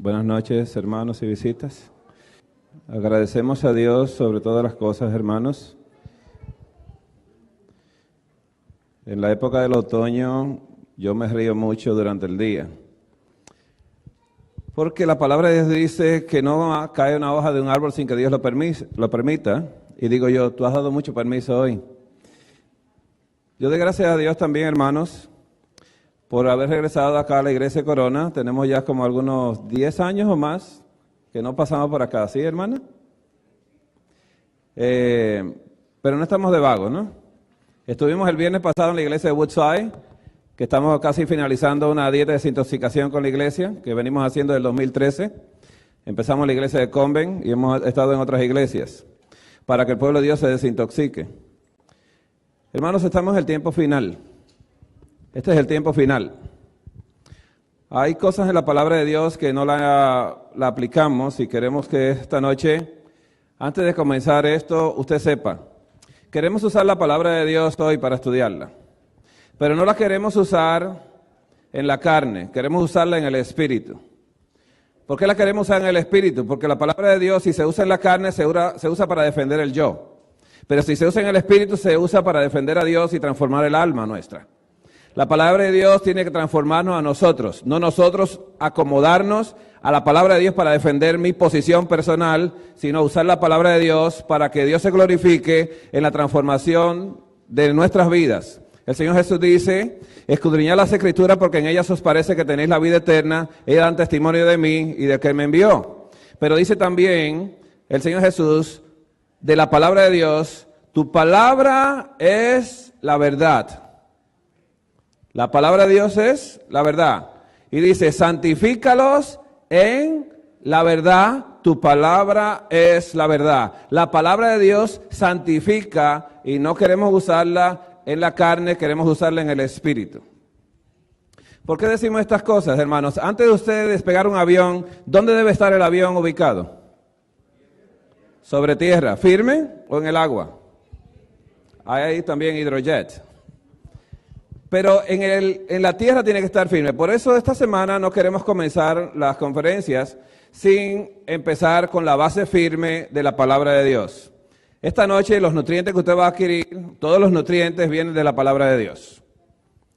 Buenas noches, hermanos y visitas. Agradecemos a Dios sobre todas las cosas, hermanos. En la época del otoño yo me río mucho durante el día, porque la palabra de Dios dice que no cae una hoja de un árbol sin que Dios lo permita. Y digo yo, tú has dado mucho permiso hoy. Yo doy gracias a Dios también, hermanos, por haber regresado acá a la Iglesia Corona. Tenemos ya como algunos 10 años o más que no pasamos por acá, ¿sí, hermana? Pero no estamos de vagos, ¿no? Estuvimos el viernes pasado en la iglesia de Woodside, que estamos casi finalizando una dieta de desintoxicación con la iglesia, que venimos haciendo del 2013. Empezamos en la iglesia de Convent y hemos estado en otras iglesias, para que el pueblo de Dios se desintoxique. Hermanos, estamos en el tiempo final. Este es el tiempo final. Hay cosas en la palabra de Dios que no la aplicamos y queremos que esta noche, antes de comenzar esto, usted sepa. Queremos usar la palabra de Dios hoy para estudiarla, pero no la queremos usar en la carne, queremos usarla en el espíritu. ¿Por qué la queremos usar en el espíritu? Porque la palabra de Dios, si se usa en la carne, se usa para defender el yo. Pero si se usa en el espíritu, se usa para defender a Dios y transformar el alma nuestra. La palabra de Dios tiene que transformarnos a nosotros, no nosotros acomodarnos a la palabra de Dios para defender mi posición personal, sino usar la palabra de Dios para que Dios se glorifique en la transformación de nuestras vidas. El Señor Jesús dice, escudriñad las Escrituras porque en ellas os parece que tenéis la vida eterna, ellas dan testimonio de mí y de que me envió. Pero dice también el Señor Jesús, de la palabra de Dios, tu palabra es la verdad. La palabra de Dios es la verdad. Y dice, santifícalos en la verdad, tu palabra es la verdad. La palabra de Dios santifica y no queremos usarla en la carne, queremos usarla en el espíritu. ¿Por qué decimos estas cosas, hermanos? Antes de usted despegar un avión, ¿dónde debe estar el avión ubicado? ¿Sobre tierra, firme o en el agua? Hay también hidrojet. Pero en la tierra tiene que estar firme. Por eso esta semana no queremos comenzar las conferencias sin empezar con la base firme de la palabra de Dios. Esta noche los nutrientes que usted va a adquirir, todos los nutrientes vienen de la palabra de Dios,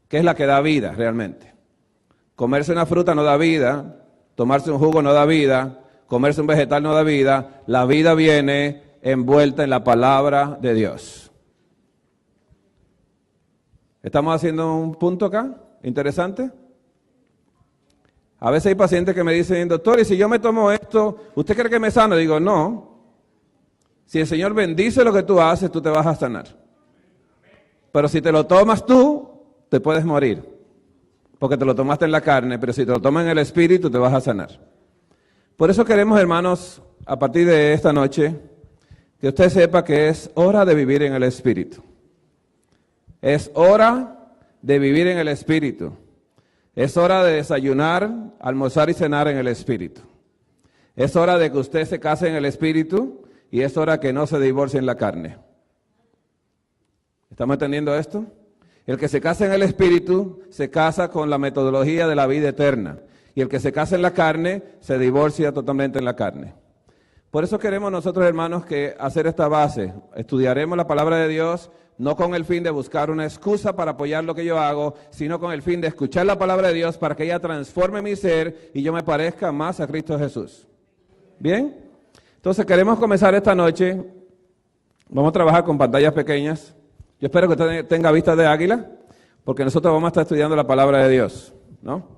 que es la que da vida realmente. Comerse una fruta no da vida, tomarse un jugo no da vida, comerse un vegetal no da vida. La vida viene envuelta en la palabra de Dios. ¿Estamos haciendo un punto acá? ¿Interesante? A veces hay pacientes que me dicen, doctor, ¿y si yo me tomo esto, usted cree que me sano? Digo, no. Si el Señor bendice lo que tú haces, tú te vas a sanar. Pero si te lo tomas tú, te puedes morir. Porque te lo tomaste en la carne, pero si te lo tomas en el espíritu, te vas a sanar. Por eso queremos, hermanos, a partir de esta noche, que usted sepa que es hora de vivir en el espíritu. Es hora de vivir en el espíritu. Es hora de desayunar, almorzar y cenar en el espíritu. Es hora de que usted se case en el espíritu y es hora que no se divorcie en la carne. ¿Estamos entendiendo esto? El que se casa en el espíritu se casa con la metodología de la vida eterna. Y el que se casa en la carne se divorcia totalmente en la carne. Por eso queremos nosotros, hermanos, que hacer esta base. Estudiaremos la palabra de Dios, no con el fin de buscar una excusa para apoyar lo que yo hago, sino con el fin de escuchar la palabra de Dios para que ella transforme mi ser y yo me parezca más a Cristo Jesús. ¿Bien? Entonces queremos comenzar esta noche. Vamos a trabajar con pantallas pequeñas. Yo espero que usted tenga vista de águila, porque nosotros vamos a estar estudiando la palabra de Dios, ¿no?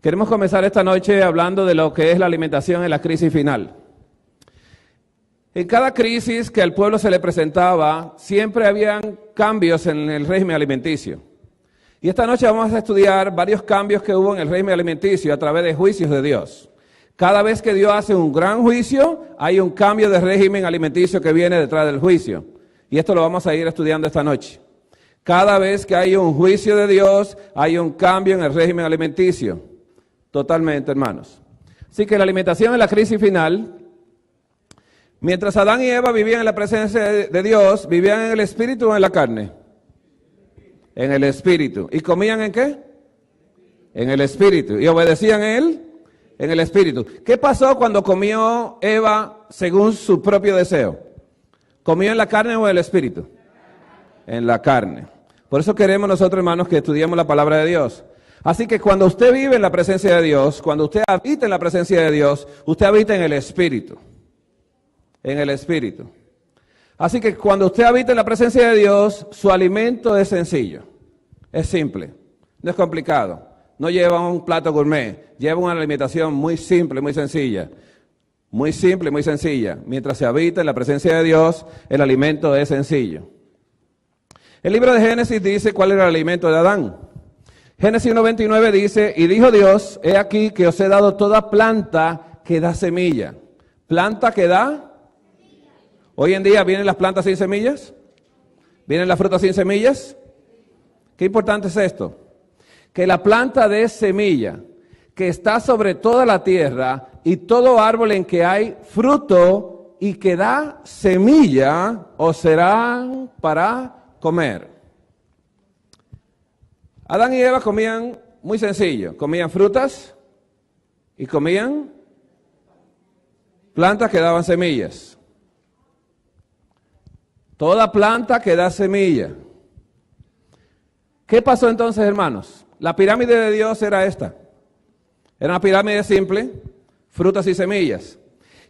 Queremos comenzar esta noche hablando de lo que es la alimentación en la crisis final. En cada crisis que al pueblo se le presentaba, siempre habían cambios en el régimen alimenticio. Y esta noche vamos a estudiar varios cambios que hubo en el régimen alimenticio a través de juicios de Dios. Cada vez que Dios hace un gran juicio, hay un cambio de régimen alimenticio que viene detrás del juicio. Y esto lo vamos a ir estudiando esta noche. Cada vez que hay un juicio de Dios, hay un cambio en el régimen alimenticio. Totalmente, hermanos. Así que la alimentación en la crisis final. Mientras Adán y Eva vivían en la presencia de Dios, ¿vivían en el espíritu o en la carne? En el espíritu. ¿Y comían en qué? En el espíritu. ¿Y obedecían a él? En el espíritu. ¿Qué pasó cuando comió Eva según su propio deseo? ¿Comió en la carne o en el espíritu? En la carne. Por eso queremos nosotros, hermanos, que estudiemos la palabra de Dios. Así que cuando usted vive en la presencia de Dios, cuando usted habita en la presencia de Dios, usted habita en el espíritu. En el espíritu. Así que cuando usted habita en la presencia de Dios, su alimento es sencillo. Es simple. No es complicado. No lleva un plato gourmet. Lleva una alimentación muy simple, muy sencilla. Muy simple, muy sencilla. Mientras se habita en la presencia de Dios, el alimento es sencillo. El libro de Génesis dice cuál era el alimento de Adán. Génesis 1:29 dice, y dijo Dios, he aquí que os he dado toda planta que da semilla. ¿Planta que da? Hoy en día vienen las plantas sin semillas. ¿Vienen las frutas sin semillas? Qué importante es esto. Que la planta dé semilla, que está sobre toda la tierra, y todo árbol en que hay fruto y que da semilla, os serán para comer. Adán y Eva comían muy sencillo, comían frutas y comían plantas que daban semillas. Toda planta que da semilla. ¿Qué pasó entonces, hermanos? La pirámide de Dios era esta. Era una pirámide simple, frutas y semillas.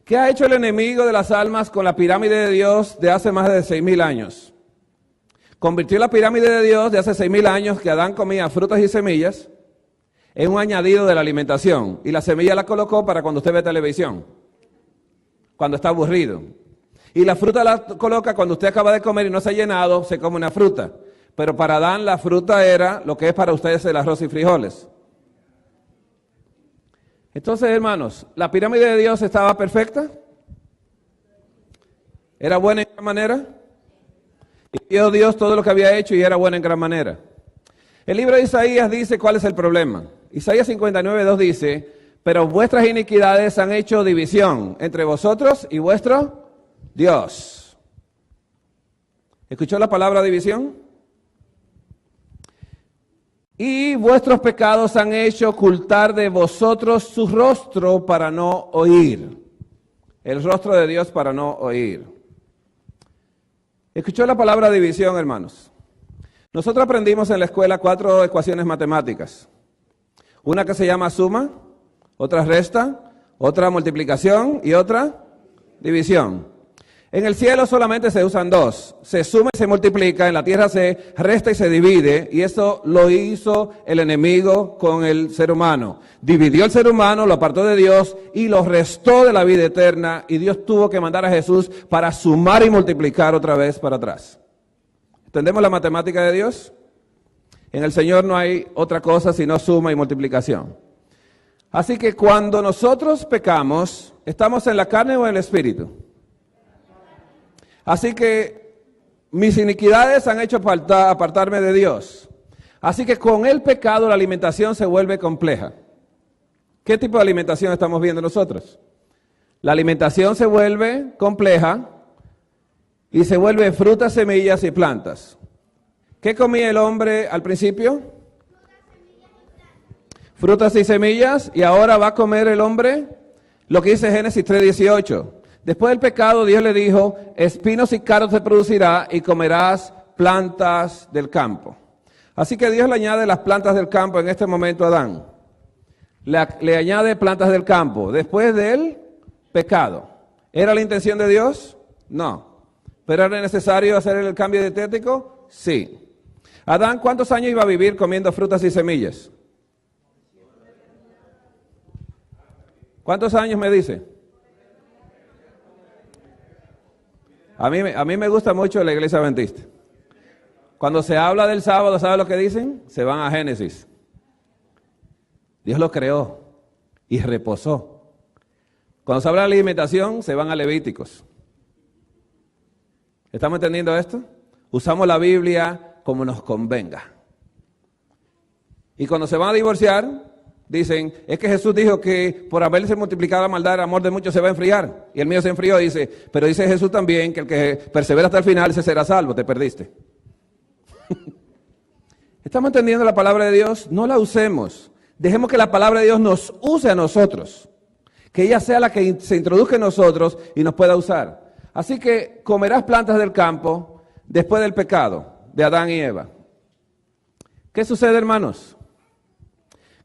¿Qué ha hecho el enemigo de las almas con la pirámide de Dios de hace más de 6,000 años? Convirtió la pirámide de Dios de hace 6,000 años, que Adán comía frutas y semillas, en un añadido de la alimentación. Y la semilla la colocó para cuando usted ve televisión, cuando está aburrido. Y la fruta la coloca cuando usted acaba de comer y no se ha llenado, se come una fruta. Pero para Adán la fruta era lo que es para ustedes el arroz y frijoles. Entonces, hermanos, ¿la pirámide de Dios estaba perfecta? ¿Era buena en gran manera? Y vio Dios todo lo que había hecho y era buena en gran manera. El libro de Isaías dice cuál es el problema. Isaías 59:2 dice, pero vuestras iniquidades han hecho división entre vosotros y vuestro Dios. ¿Escuchó la palabra división? Y vuestros pecados han hecho ocultar de vosotros su rostro para no oír. El rostro de Dios para no oír. ¿Escuchó la palabra división, hermanos? Nosotros aprendimos en la escuela 4 ecuaciones matemáticas. Una que se llama suma, otra resta, otra multiplicación y otra división. En el cielo solamente se usan dos, se suma y se multiplica, en la tierra se resta y se divide, y eso lo hizo el enemigo con el ser humano. Dividió el ser humano, lo apartó de Dios y lo restó de la vida eterna, y Dios tuvo que mandar a Jesús para sumar y multiplicar otra vez para atrás. ¿Entendemos la matemática de Dios? En el Señor no hay otra cosa sino suma y multiplicación. Así que cuando nosotros pecamos, ¿estamos en la carne o en el espíritu? Así que mis iniquidades han hecho apartarme de Dios. Así que con el pecado la alimentación se vuelve compleja. ¿Qué tipo de alimentación estamos viendo nosotros? La alimentación se vuelve compleja y se vuelve frutas, semillas y plantas. ¿Qué comía el hombre al principio? Frutas y semillas. ¿Y ahora va a comer el hombre? Lo que dice Génesis 3:18. Después del pecado, Dios le dijo, espinos y cardos te producirá y comerás plantas del campo. Así que Dios le añade las plantas del campo en este momento a Adán. Le añade plantas del campo después del pecado. ¿Era la intención de Dios? No. ¿Pero era necesario hacer el cambio dietético? Sí. Adán, ¿cuántos años iba a vivir comiendo frutas y semillas? ¿Cuántos años me dice? A mí me gusta mucho la iglesia adventista. Cuando se habla del sábado, ¿sabe lo que dicen? Se van a Génesis. Dios lo creó y reposó. Cuando se habla de alimentación, se van a Levíticos. ¿Estamos entendiendo esto? Usamos la Biblia como nos convenga. Y cuando se van a divorciar, dicen, es que Jesús dijo que por haberse multiplicado la maldad, el amor de muchos se va a enfriar. Y el mío se enfrió, dice, pero dice Jesús también que el que persevera hasta el final, ese será salvo, te perdiste. ¿Estamos entendiendo la palabra de Dios? No la usemos. Dejemos que la palabra de Dios nos use a nosotros. Que ella sea la que se introduzca en nosotros y nos pueda usar. Así que comerás plantas del campo después del pecado de Adán y Eva. ¿Qué sucede, hermanos?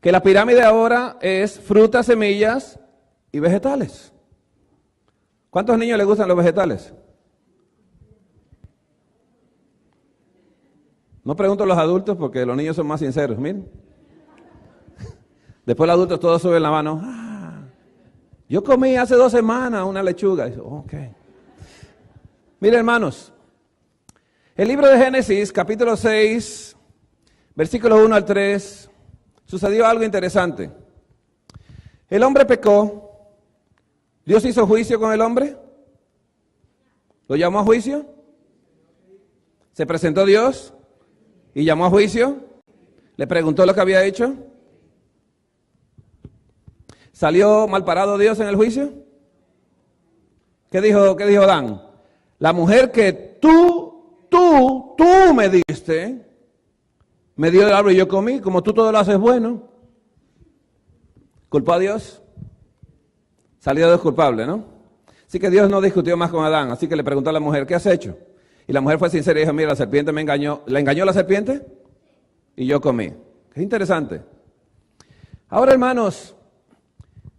Que la pirámide ahora es frutas, semillas y vegetales. ¿Cuántos niños les gustan los vegetales? No pregunto a los adultos porque los niños son más sinceros, miren. Después los adultos todos suben la mano. Yo comí hace 2 semanas una lechuga. Y dice, ok. Miren, hermanos, el libro de Génesis, capítulo 6, versículos 1 al 3, sucedió algo interesante. El hombre pecó. ¿Dios hizo juicio con el hombre? ¿Lo llamó a juicio? ¿Se presentó Dios y llamó a juicio? ¿Le preguntó lo que había hecho? ¿Salió mal parado Dios en el juicio? ¿Qué dijo Adán? La mujer que tú me diste, me dio del árbol y yo comí, como tú todo lo haces bueno. ¿Culpó a Dios? Salió Dios culpable, ¿no? Así que Dios no discutió más con Adán, así que le preguntó a la mujer, ¿qué has hecho? Y la mujer fue sincera y dijo, mira, la serpiente me engañó. ¿La engañó la serpiente? Y yo comí. Qué interesante. Ahora, hermanos,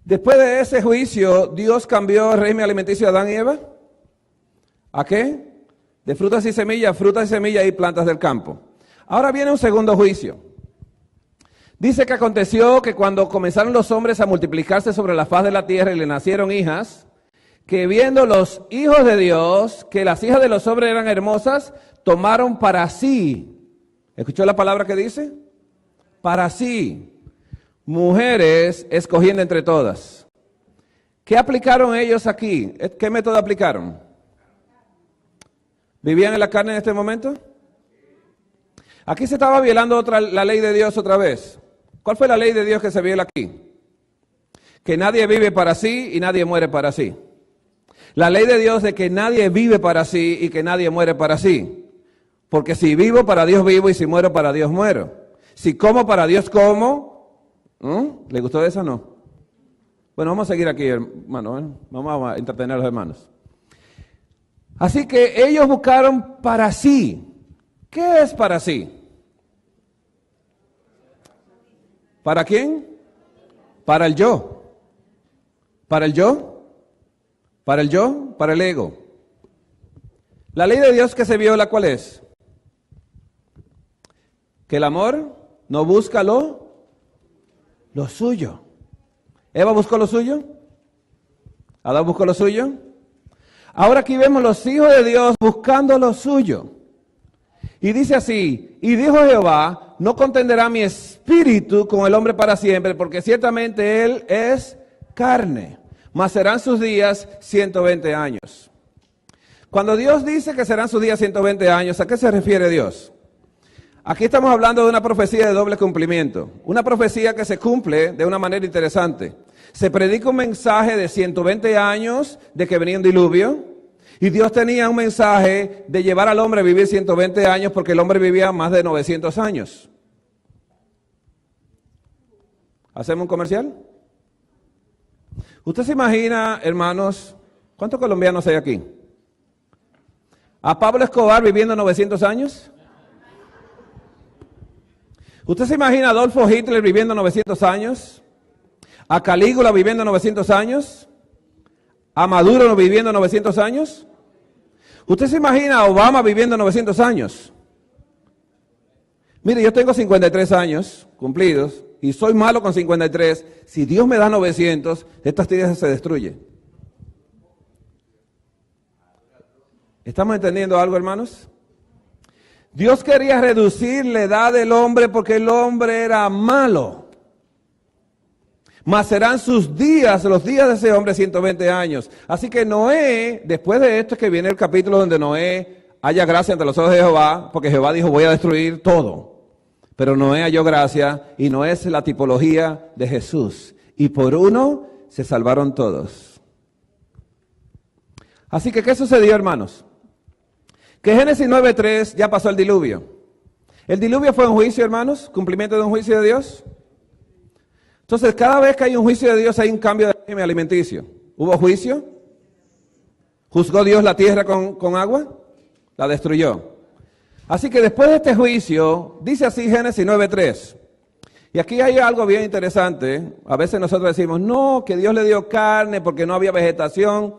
después de ese juicio, ¿Dios cambió el régimen alimenticio de Adán y Eva? ¿A qué? De frutas y semillas y plantas del campo. Ahora viene un segundo juicio. Dice que aconteció que cuando comenzaron los hombres a multiplicarse sobre la faz de la tierra y le nacieron hijas, que viendo los hijos de Dios, que las hijas de los hombres eran hermosas, tomaron para sí. ¿Escuchó la palabra que dice? Para sí. Mujeres escogiendo entre todas. ¿Qué aplicaron ellos aquí? ¿Qué método aplicaron? ¿Vivían en la carne en este momento? Aquí se estaba violando la ley de Dios otra vez. ¿Cuál fue la ley de Dios que se viola aquí? Que nadie vive para sí y nadie muere para sí. La ley de Dios de que nadie vive para sí y que nadie muere para sí. Porque si vivo, para Dios vivo, y si muero, para Dios muero. Si como, para Dios como. ¿Le gustó eso o no? Bueno, vamos a seguir aquí, hermano. Vamos a entretener a los hermanos. Así que ellos buscaron para sí. ¿Qué es para sí? ¿Para quién? Para el yo. ¿Para el yo? ¿Para el yo? Para el ego. La ley de Dios que se viola, ¿cuál es? Que el amor no busca lo suyo. ¿Eva buscó lo suyo? ¿Adán buscó lo suyo? Ahora aquí vemos los hijos de Dios buscando lo suyo. Y dice así, y dijo Jehová, no contenderá mi espíritu con el hombre para siempre, porque ciertamente él es carne, mas serán sus días 120 años. Cuando Dios dice que serán sus días 120 años, ¿a qué se refiere Dios? Aquí estamos hablando de una profecía de doble cumplimiento, una profecía que se cumple de una manera interesante. Se predica un mensaje de 120 años de que venía un diluvio, y Dios tenía un mensaje de llevar al hombre a vivir 120 años porque el hombre vivía más de 900 años. ¿Hacemos un comercial? ¿Usted se imagina, hermanos, cuántos colombianos hay aquí? ¿A Pablo Escobar viviendo 900 años? ¿Usted se imagina a Adolfo Hitler viviendo 900 años? ¿A Calígula viviendo 900 años? ¿A Maduro viviendo 900 años? ¿Usted se imagina a Obama viviendo 900 años? Mire, yo tengo 53 años cumplidos y soy malo con 53. Si Dios me da 900, esta tierra se destruye. ¿Estamos entendiendo algo, hermanos? Dios quería reducir la edad del hombre porque el hombre era malo. Mas serán sus días, los días de ese hombre 120 años. Así que Noé, después de esto es que viene el capítulo donde Noé halla gracia ante los ojos de Jehová, porque Jehová dijo voy a destruir todo. Pero Noé halló gracia y Noé es la tipología de Jesús. Y por uno se salvaron todos. Así que, ¿qué sucedió, hermanos? Que Génesis 9:3 ya pasó el diluvio. ¿El diluvio fue un juicio, hermanos? ¿Cumplimiento de un juicio de Dios? Entonces, cada vez que hay un juicio de Dios, hay un cambio de régimen alimenticio. ¿Hubo juicio? ¿Juzgó Dios la tierra con agua? La destruyó. Así que después de este juicio, dice así Génesis 9:3. Y aquí hay algo bien interesante. A veces nosotros decimos, no, que Dios le dio carne porque no había vegetación.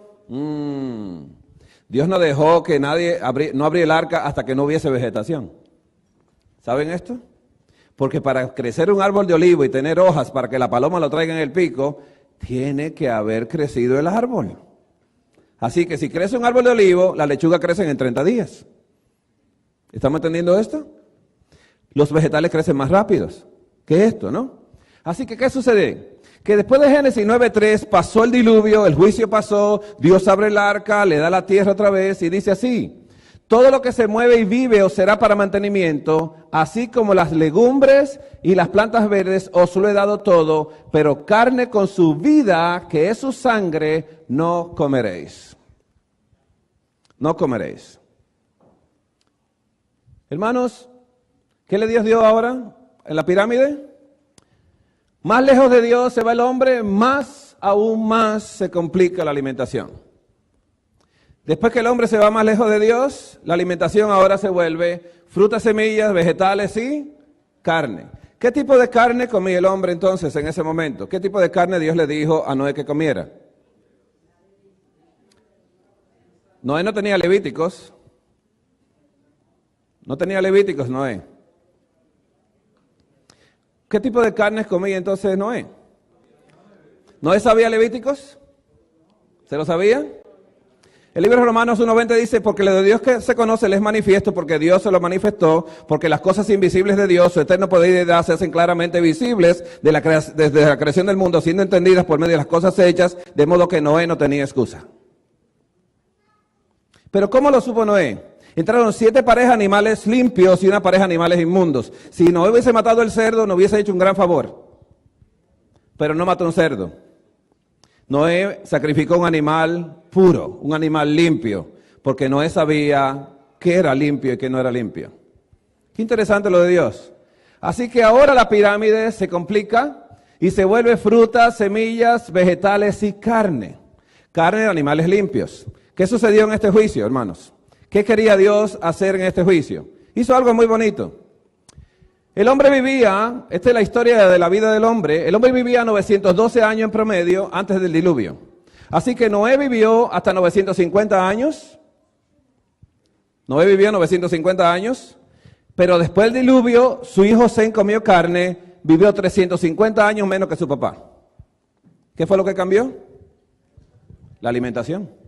Dios no dejó que nadie no abriera el arca hasta que no hubiese vegetación. ¿Saben esto? Porque para crecer un árbol de olivo y tener hojas para que la paloma lo traiga en el pico, tiene que haber crecido el árbol. Así que si crece un árbol de olivo, las lechugas crecen en 30 días. ¿Estamos entendiendo esto? Los vegetales crecen más rápidos que esto, ¿no? Así que, ¿qué sucede? Que después de Génesis 9:3 pasó el diluvio, el juicio pasó, Dios abre el arca, le da la tierra otra vez y dice así: todo lo que se mueve y vive os será para mantenimiento, así como las legumbres y las plantas verdes os lo he dado todo, pero carne con su vida, que es su sangre, no comeréis. No comeréis. Hermanos, ¿qué le Dios dio ahora en la pirámide? Más lejos de Dios se va el hombre, aún más se complica la alimentación. Después que el hombre se va más lejos de Dios, la alimentación ahora se vuelve frutas, semillas, vegetales y carne. ¿Qué tipo de carne comía el hombre entonces en ese momento? ¿Qué tipo de carne Dios le dijo a Noé que comiera? Noé no tenía levíticos. No tenía levíticos Noé. ¿Qué tipo de carnes comía entonces Noé? ¿Noé sabía levíticos? ¿Se lo sabía? El libro de Romanos 1:20 dice, porque lo de Dios que se conoce le es manifiesto, porque Dios se lo manifestó, porque las cosas invisibles de Dios, su eterno poder y deidad, se hacen claramente visibles desde la creación del mundo, siendo entendidas por medio de las cosas hechas, de modo que Noé no tenía excusa. Pero ¿cómo lo supo Noé? Entraron 7 parejas de animales limpios y una pareja de animales inmundos. Si Noé hubiese matado el cerdo, no hubiese hecho un gran favor. Pero no mató un cerdo. Noé sacrificó un animal puro, un animal limpio, porque Noé sabía qué era limpio y qué no era limpio. Qué interesante lo de Dios. Así que ahora la pirámide se complica y se vuelve frutas, semillas, vegetales y carne. Carne de animales limpios. ¿Qué sucedió en este juicio, hermanos? ¿Qué quería Dios hacer en este juicio? Hizo algo muy bonito. El hombre vivía, esta es la historia de la vida del hombre, el hombre vivía 912 años en promedio antes del diluvio. Así que Noé vivió hasta 950 años. Noé vivió 950 años, pero después del diluvio su hijo Sem comió carne, vivió 350 años menos que su papá. ¿Qué fue lo que cambió? La alimentación.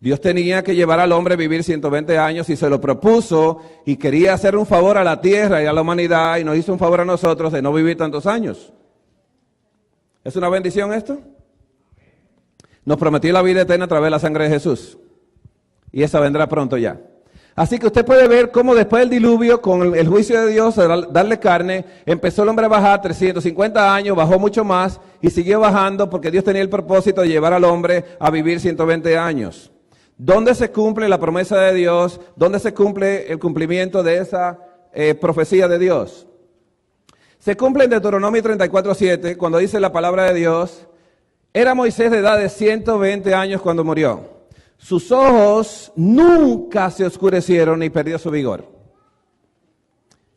Dios tenía que llevar al hombre a vivir 120 años y se lo propuso y quería hacer un favor a la tierra y a la humanidad y nos hizo un favor a nosotros de no vivir tantos años. ¿Es una bendición esto? Nos prometió la vida eterna a través de la sangre de Jesús y esa vendrá pronto ya. Así que usted puede ver cómo después del diluvio, con el juicio de Dios, a darle carne, empezó el hombre a bajar 350 años, bajó mucho más y siguió bajando porque Dios tenía el propósito de llevar al hombre a vivir 120 años. ¿Dónde se cumple la promesa de Dios? ¿Dónde se cumple el cumplimiento de esa profecía de Dios? Se cumple en Deuteronomio 34:7, cuando dice la palabra de Dios, era Moisés de edad de 120 años cuando murió. Sus ojos nunca se oscurecieron ni perdió su vigor.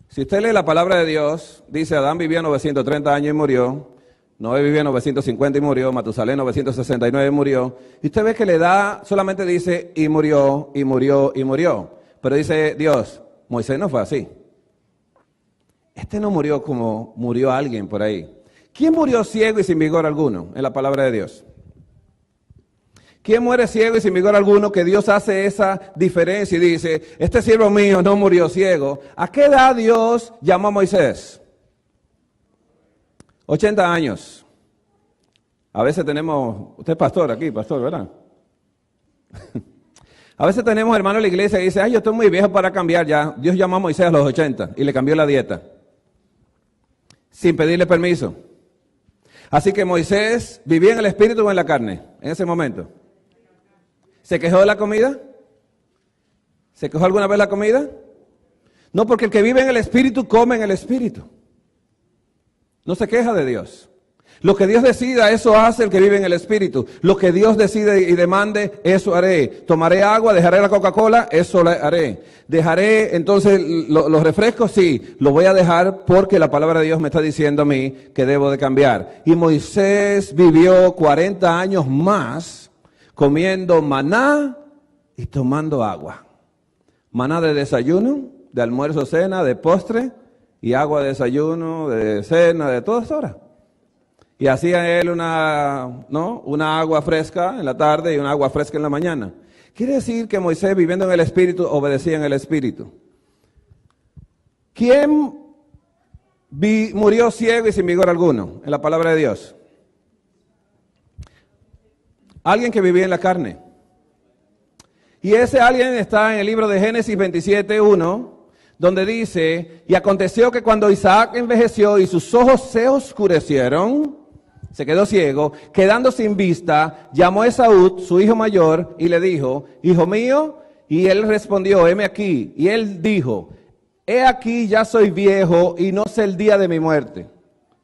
Si usted lee la palabra de Dios, dice Adán vivió 930 años y murió. Noé vivió 950 y murió, Matusalén 969 y murió. Y usted ve que la edad solamente dice y murió, y murió, y murió. Pero dice Dios, Moisés no fue así. Este no murió como murió alguien por ahí. ¿Quién murió ciego y sin vigor alguno en la palabra de Dios? ¿Quién muere ciego y sin vigor alguno? Que Dios hace esa diferencia y dice, este siervo mío no murió ciego. ¿A qué edad Dios llamó a Moisés? 80 años. A veces tenemos, usted es pastor aquí, pastor, ¿verdad? A veces tenemos hermanos de la iglesia que dicen, ay, yo estoy muy viejo para cambiar ya. Dios llamó a Moisés a los 80 y le cambió la dieta, sin pedirle permiso. Así que Moisés vivía en el espíritu o en la carne, en ese momento. ¿Se quejó de la comida? ¿Se quejó alguna vez de la comida? No, porque el que vive en el espíritu come en el espíritu. No se queja de Dios. Lo que Dios decida, eso hace el que vive en el Espíritu. Lo que Dios decide y demande, eso haré. Tomaré agua, dejaré la Coca-Cola, eso lo haré. Dejaré entonces los refrescos, sí, lo voy a dejar porque la palabra de Dios me está diciendo a mí que debo de cambiar. Y Moisés vivió 40 años más comiendo maná y tomando agua. Maná de desayuno, de almuerzo, cena, de postre, y agua de desayuno, de cena, de todas horas. Y hacía él una agua fresca en la tarde y una agua fresca en la mañana. Quiere decir que Moisés, viviendo en el Espíritu, obedecía en el Espíritu. ¿Quién murió ciego y sin vigor alguno en la palabra de Dios? Alguien que vivía en la carne. Y ese alguien está en el libro de Génesis 27:1, donde dice, y aconteció que cuando Isaac envejeció y sus ojos se oscurecieron, se quedó ciego, quedando sin vista, llamó a Esaú, su hijo mayor, y le dijo, hijo mío, y él respondió, heme aquí. Y él dijo, he aquí ya soy viejo y no sé el día de mi muerte.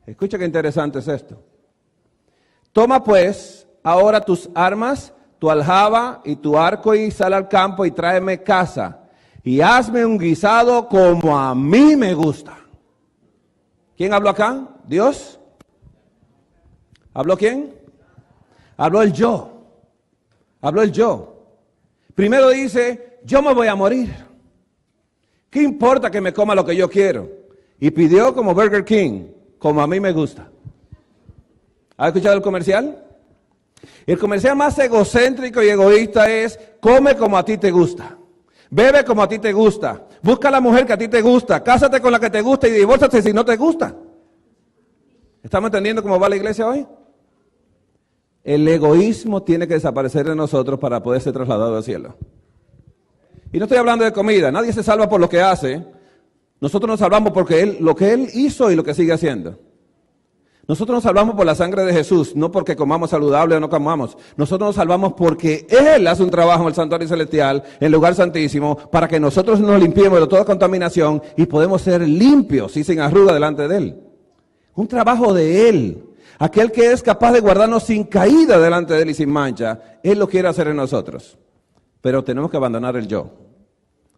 Escucha qué interesante es esto. Toma pues ahora tus armas, tu aljaba y tu arco y sal al campo y tráeme caza. Y hazme un guisado como a mí me gusta. ¿Quién habló acá? ¿Dios? ¿Habló quién? Habló el yo. Habló el yo. Primero dice, yo me voy a morir. ¿Qué importa que me coma lo que yo quiero? Y pidió como Burger King, como a mí me gusta. ¿Has escuchado el comercial? El comercial más egocéntrico y egoísta es, come como a ti te gusta. Bebe como a ti te gusta. Busca a la mujer que a ti te gusta. Cásate con la que te gusta y divórciate si no te gusta. ¿Estamos entendiendo cómo va la iglesia hoy? El egoísmo tiene que desaparecer de nosotros para poder ser trasladado al cielo. Y no estoy hablando de comida. Nadie se salva por lo que hace. Nosotros nos salvamos porque lo que Él hizo y lo que sigue haciendo. Nosotros nos salvamos por la sangre de Jesús, no porque comamos saludable o no comamos. Nosotros nos salvamos porque Él hace un trabajo en el santuario celestial, en el lugar santísimo, para que nosotros nos limpiemos de toda contaminación y podemos ser limpios y sin arruga delante de Él. Un trabajo de Él. Aquel que es capaz de guardarnos sin caída delante de Él y sin mancha, Él lo quiere hacer en nosotros. Pero tenemos que abandonar el yo,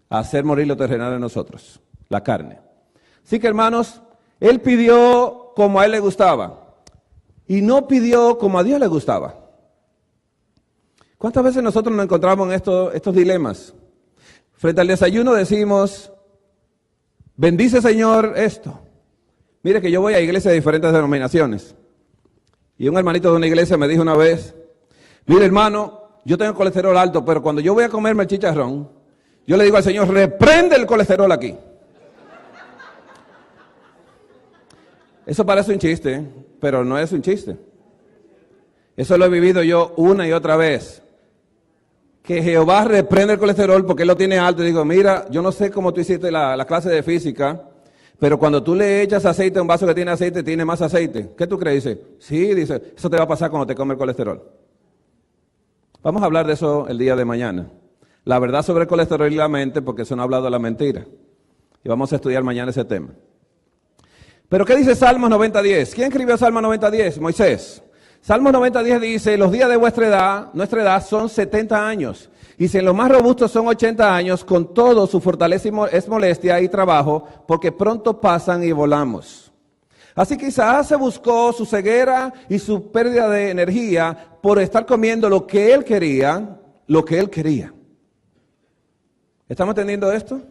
hacer morir lo terrenal en nosotros, la carne. Así que hermanos, Él pidió como a Él le gustaba y no pidió como a Dios le gustaba. ¿Cuántas veces nosotros nos encontramos en estos dilemas? Frente al desayuno decimos, bendice Señor esto. Mire que yo voy a iglesias de diferentes denominaciones. Y un hermanito de una iglesia me dijo una vez, mire hermano, yo tengo colesterol alto, pero cuando yo voy a comerme el chicharrón, yo le digo al Señor, reprende el colesterol aquí. Eso parece un chiste, pero no es un chiste. Eso lo he vivido yo una y otra vez. Que Jehová reprende el colesterol porque Él lo tiene alto. Y digo, mira, yo no sé cómo tú hiciste la clase de física, pero cuando tú le echas aceite a un vaso que tiene aceite, tiene más aceite. ¿Qué tú crees? Dice, sí, dice, eso te va a pasar cuando te come el colesterol. Vamos a hablar de eso el día de mañana. La verdad sobre el colesterol y la mente, porque eso no ha hablado de la mentira. Y vamos a estudiar mañana ese tema. Pero ¿qué dice Salmos 90:10? ¿Quién escribió Salmos 90:10? Moisés. Salmos 90:10 dice, los días de vuestra edad, nuestra edad, son 70 años. Y si en los más robustos son 80 años, con todo su fortaleza es molestia y trabajo, porque pronto pasan y volamos. Así que Isaac se buscó su ceguera y su pérdida de energía por estar comiendo lo que él quería, ¿Estamos entendiendo esto?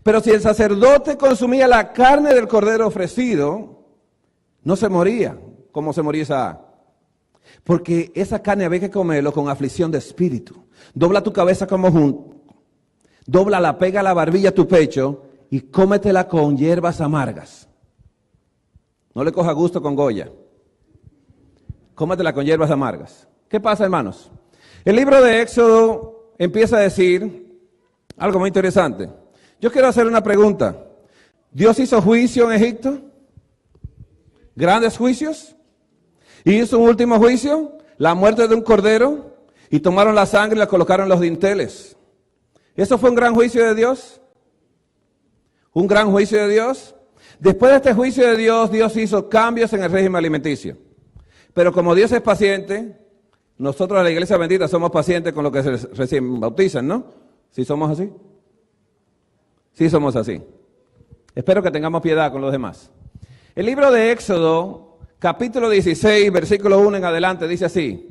Pero si el sacerdote consumía la carne del cordero ofrecido, no se moría como se moría Isaac. Porque esa carne había que comerlo con aflicción de espíritu. Dobla tu cabeza como junto, dóblala, pega la barbilla a tu pecho y cómetela con hierbas amargas. No le coja gusto con Goya. Cómetela con hierbas amargas. ¿Qué pasa, hermanos? El libro de Éxodo empieza a decir algo muy interesante. Yo quiero hacer una pregunta. ¿Dios hizo juicio en Egipto? ¿Grandes juicios? ¿Y hizo un último juicio? La muerte de un cordero. Y tomaron la sangre y la colocaron en los dinteles. ¿Eso fue un gran juicio de Dios? ¿Un gran juicio de Dios? Después de este juicio de Dios, Dios hizo cambios en el régimen alimenticio. Pero como Dios es paciente, nosotros en la Iglesia Bendita somos pacientes con los que se recién bautizan, ¿no? ¿Sí somos así? Sí somos así. Espero que tengamos piedad con los demás. El libro de Éxodo, capítulo 16, versículo 1 en adelante, dice así: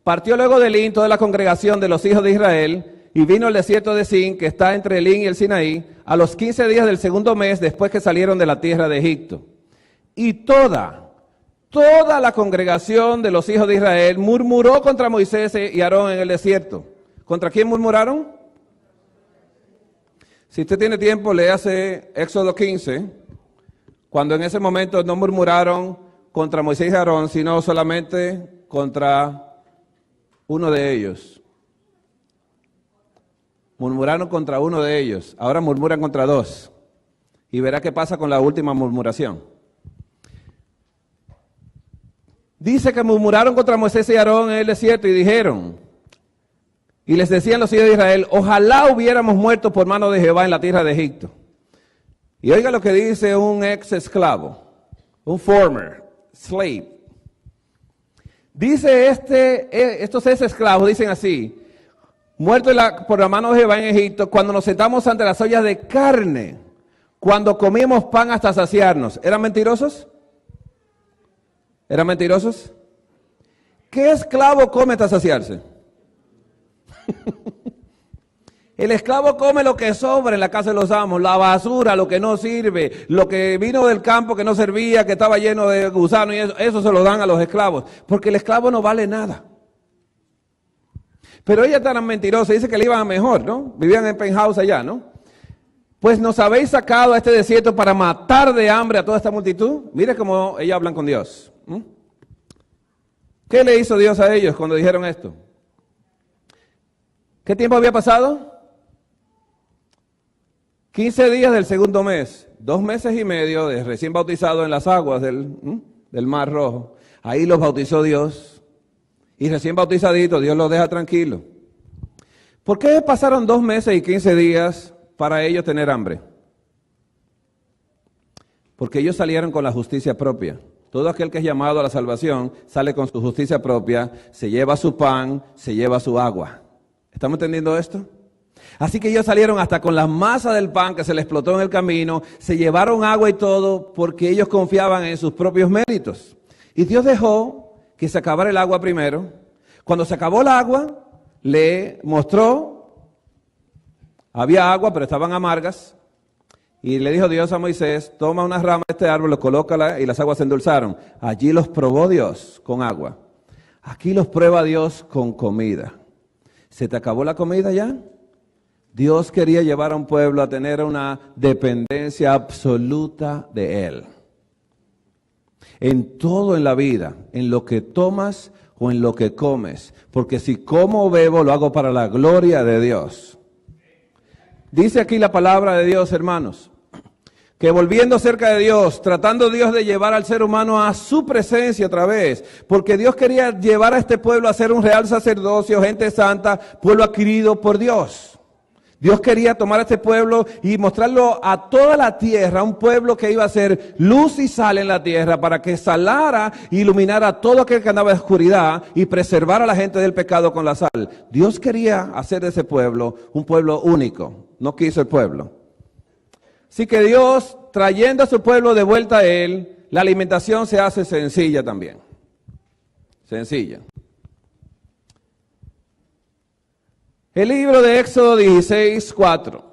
partió luego de Elín toda la congregación de los hijos de Israel y vino al desierto de Sin, que está entre Elín y el Sinaí, a los 15 días del segundo mes después que salieron de la tierra de Egipto. Y toda la congregación de los hijos de Israel murmuró contra Moisés y Aarón en el desierto. ¿Contra quién murmuraron? Si usted tiene tiempo, léase Éxodo 15, cuando en ese momento no murmuraron contra Moisés y Aarón, sino solamente contra uno de ellos. Murmuraron contra uno de ellos, ahora murmuran contra dos. Y verá qué pasa con la última murmuración. Dice que murmuraron contra Moisés y Aarón en el desierto y dijeron, y les decían los hijos de Israel, ojalá hubiéramos muerto por mano de Jehová en la tierra de Egipto. Y oiga lo que dice un ex esclavo, un former slave. Dice estos ex esclavos dicen así, muerto por la mano de Jehová en Egipto, cuando nos sentamos ante las ollas de carne, cuando comíamos pan hasta saciarnos. ¿Eran mentirosos? ¿Eran mentirosos? ¿Qué esclavo come hasta saciarse? El esclavo come lo que sobra en la casa de los amos, la basura, lo que no sirve, lo que vino del campo que no servía, que estaba lleno de gusanos, y eso se lo dan a los esclavos, porque el esclavo no vale nada. Pero ella tan mentirosa, dice que le iban a mejor, ¿no? Vivían en penthouse allá, ¿no? Pues nos habéis sacado a este desierto para matar de hambre a toda esta multitud. Mire cómo ellos hablan con Dios. ¿Qué le hizo Dios a ellos cuando dijeron esto? ¿Qué tiempo había pasado? 15 días del segundo mes, 2 meses y medio de recién bautizados en las aguas del Mar Rojo. Ahí los bautizó Dios. Y recién bautizaditos, Dios los deja tranquilos. ¿Por qué pasaron 2 meses y 15 días para ellos tener hambre? Porque ellos salieron con la justicia propia. Todo aquel que es llamado a la salvación sale con su justicia propia, se lleva su pan, se lleva su agua. ¿Estamos entendiendo esto? Así que ellos salieron hasta con la masa del pan que se les explotó en el camino, se llevaron agua y todo porque ellos confiaban en sus propios méritos. Y Dios dejó que se acabara el agua primero. Cuando se acabó el agua, le mostró, había agua pero estaban amargas. Y le dijo Dios a Moisés, toma una rama de este árbol, lo colócala y las aguas se endulzaron. Allí los probó Dios con agua. Aquí los prueba Dios con comida. ¿Se te acabó la comida ya? Dios quería llevar a un pueblo a tener una dependencia absoluta de Él. En todo en la vida, en lo que tomas o en lo que comes. Porque si como o bebo, lo hago para la gloria de Dios. Dice aquí la palabra de Dios, hermanos, que volviendo cerca de Dios, tratando Dios de llevar al ser humano a su presencia otra vez, porque Dios quería llevar a este pueblo a ser un real sacerdocio, gente santa, pueblo adquirido por Dios. Dios quería tomar a este pueblo y mostrarlo a toda la tierra, un pueblo que iba a ser luz y sal en la tierra, para que salara e iluminara a todo aquel que andaba en oscuridad y preservara a la gente del pecado con la sal. Dios quería hacer de ese pueblo un pueblo único, no quiso el pueblo. Así que Dios, trayendo a su pueblo de vuelta a Él, la alimentación se hace sencilla también. Sencilla. El libro de Éxodo 16, 4.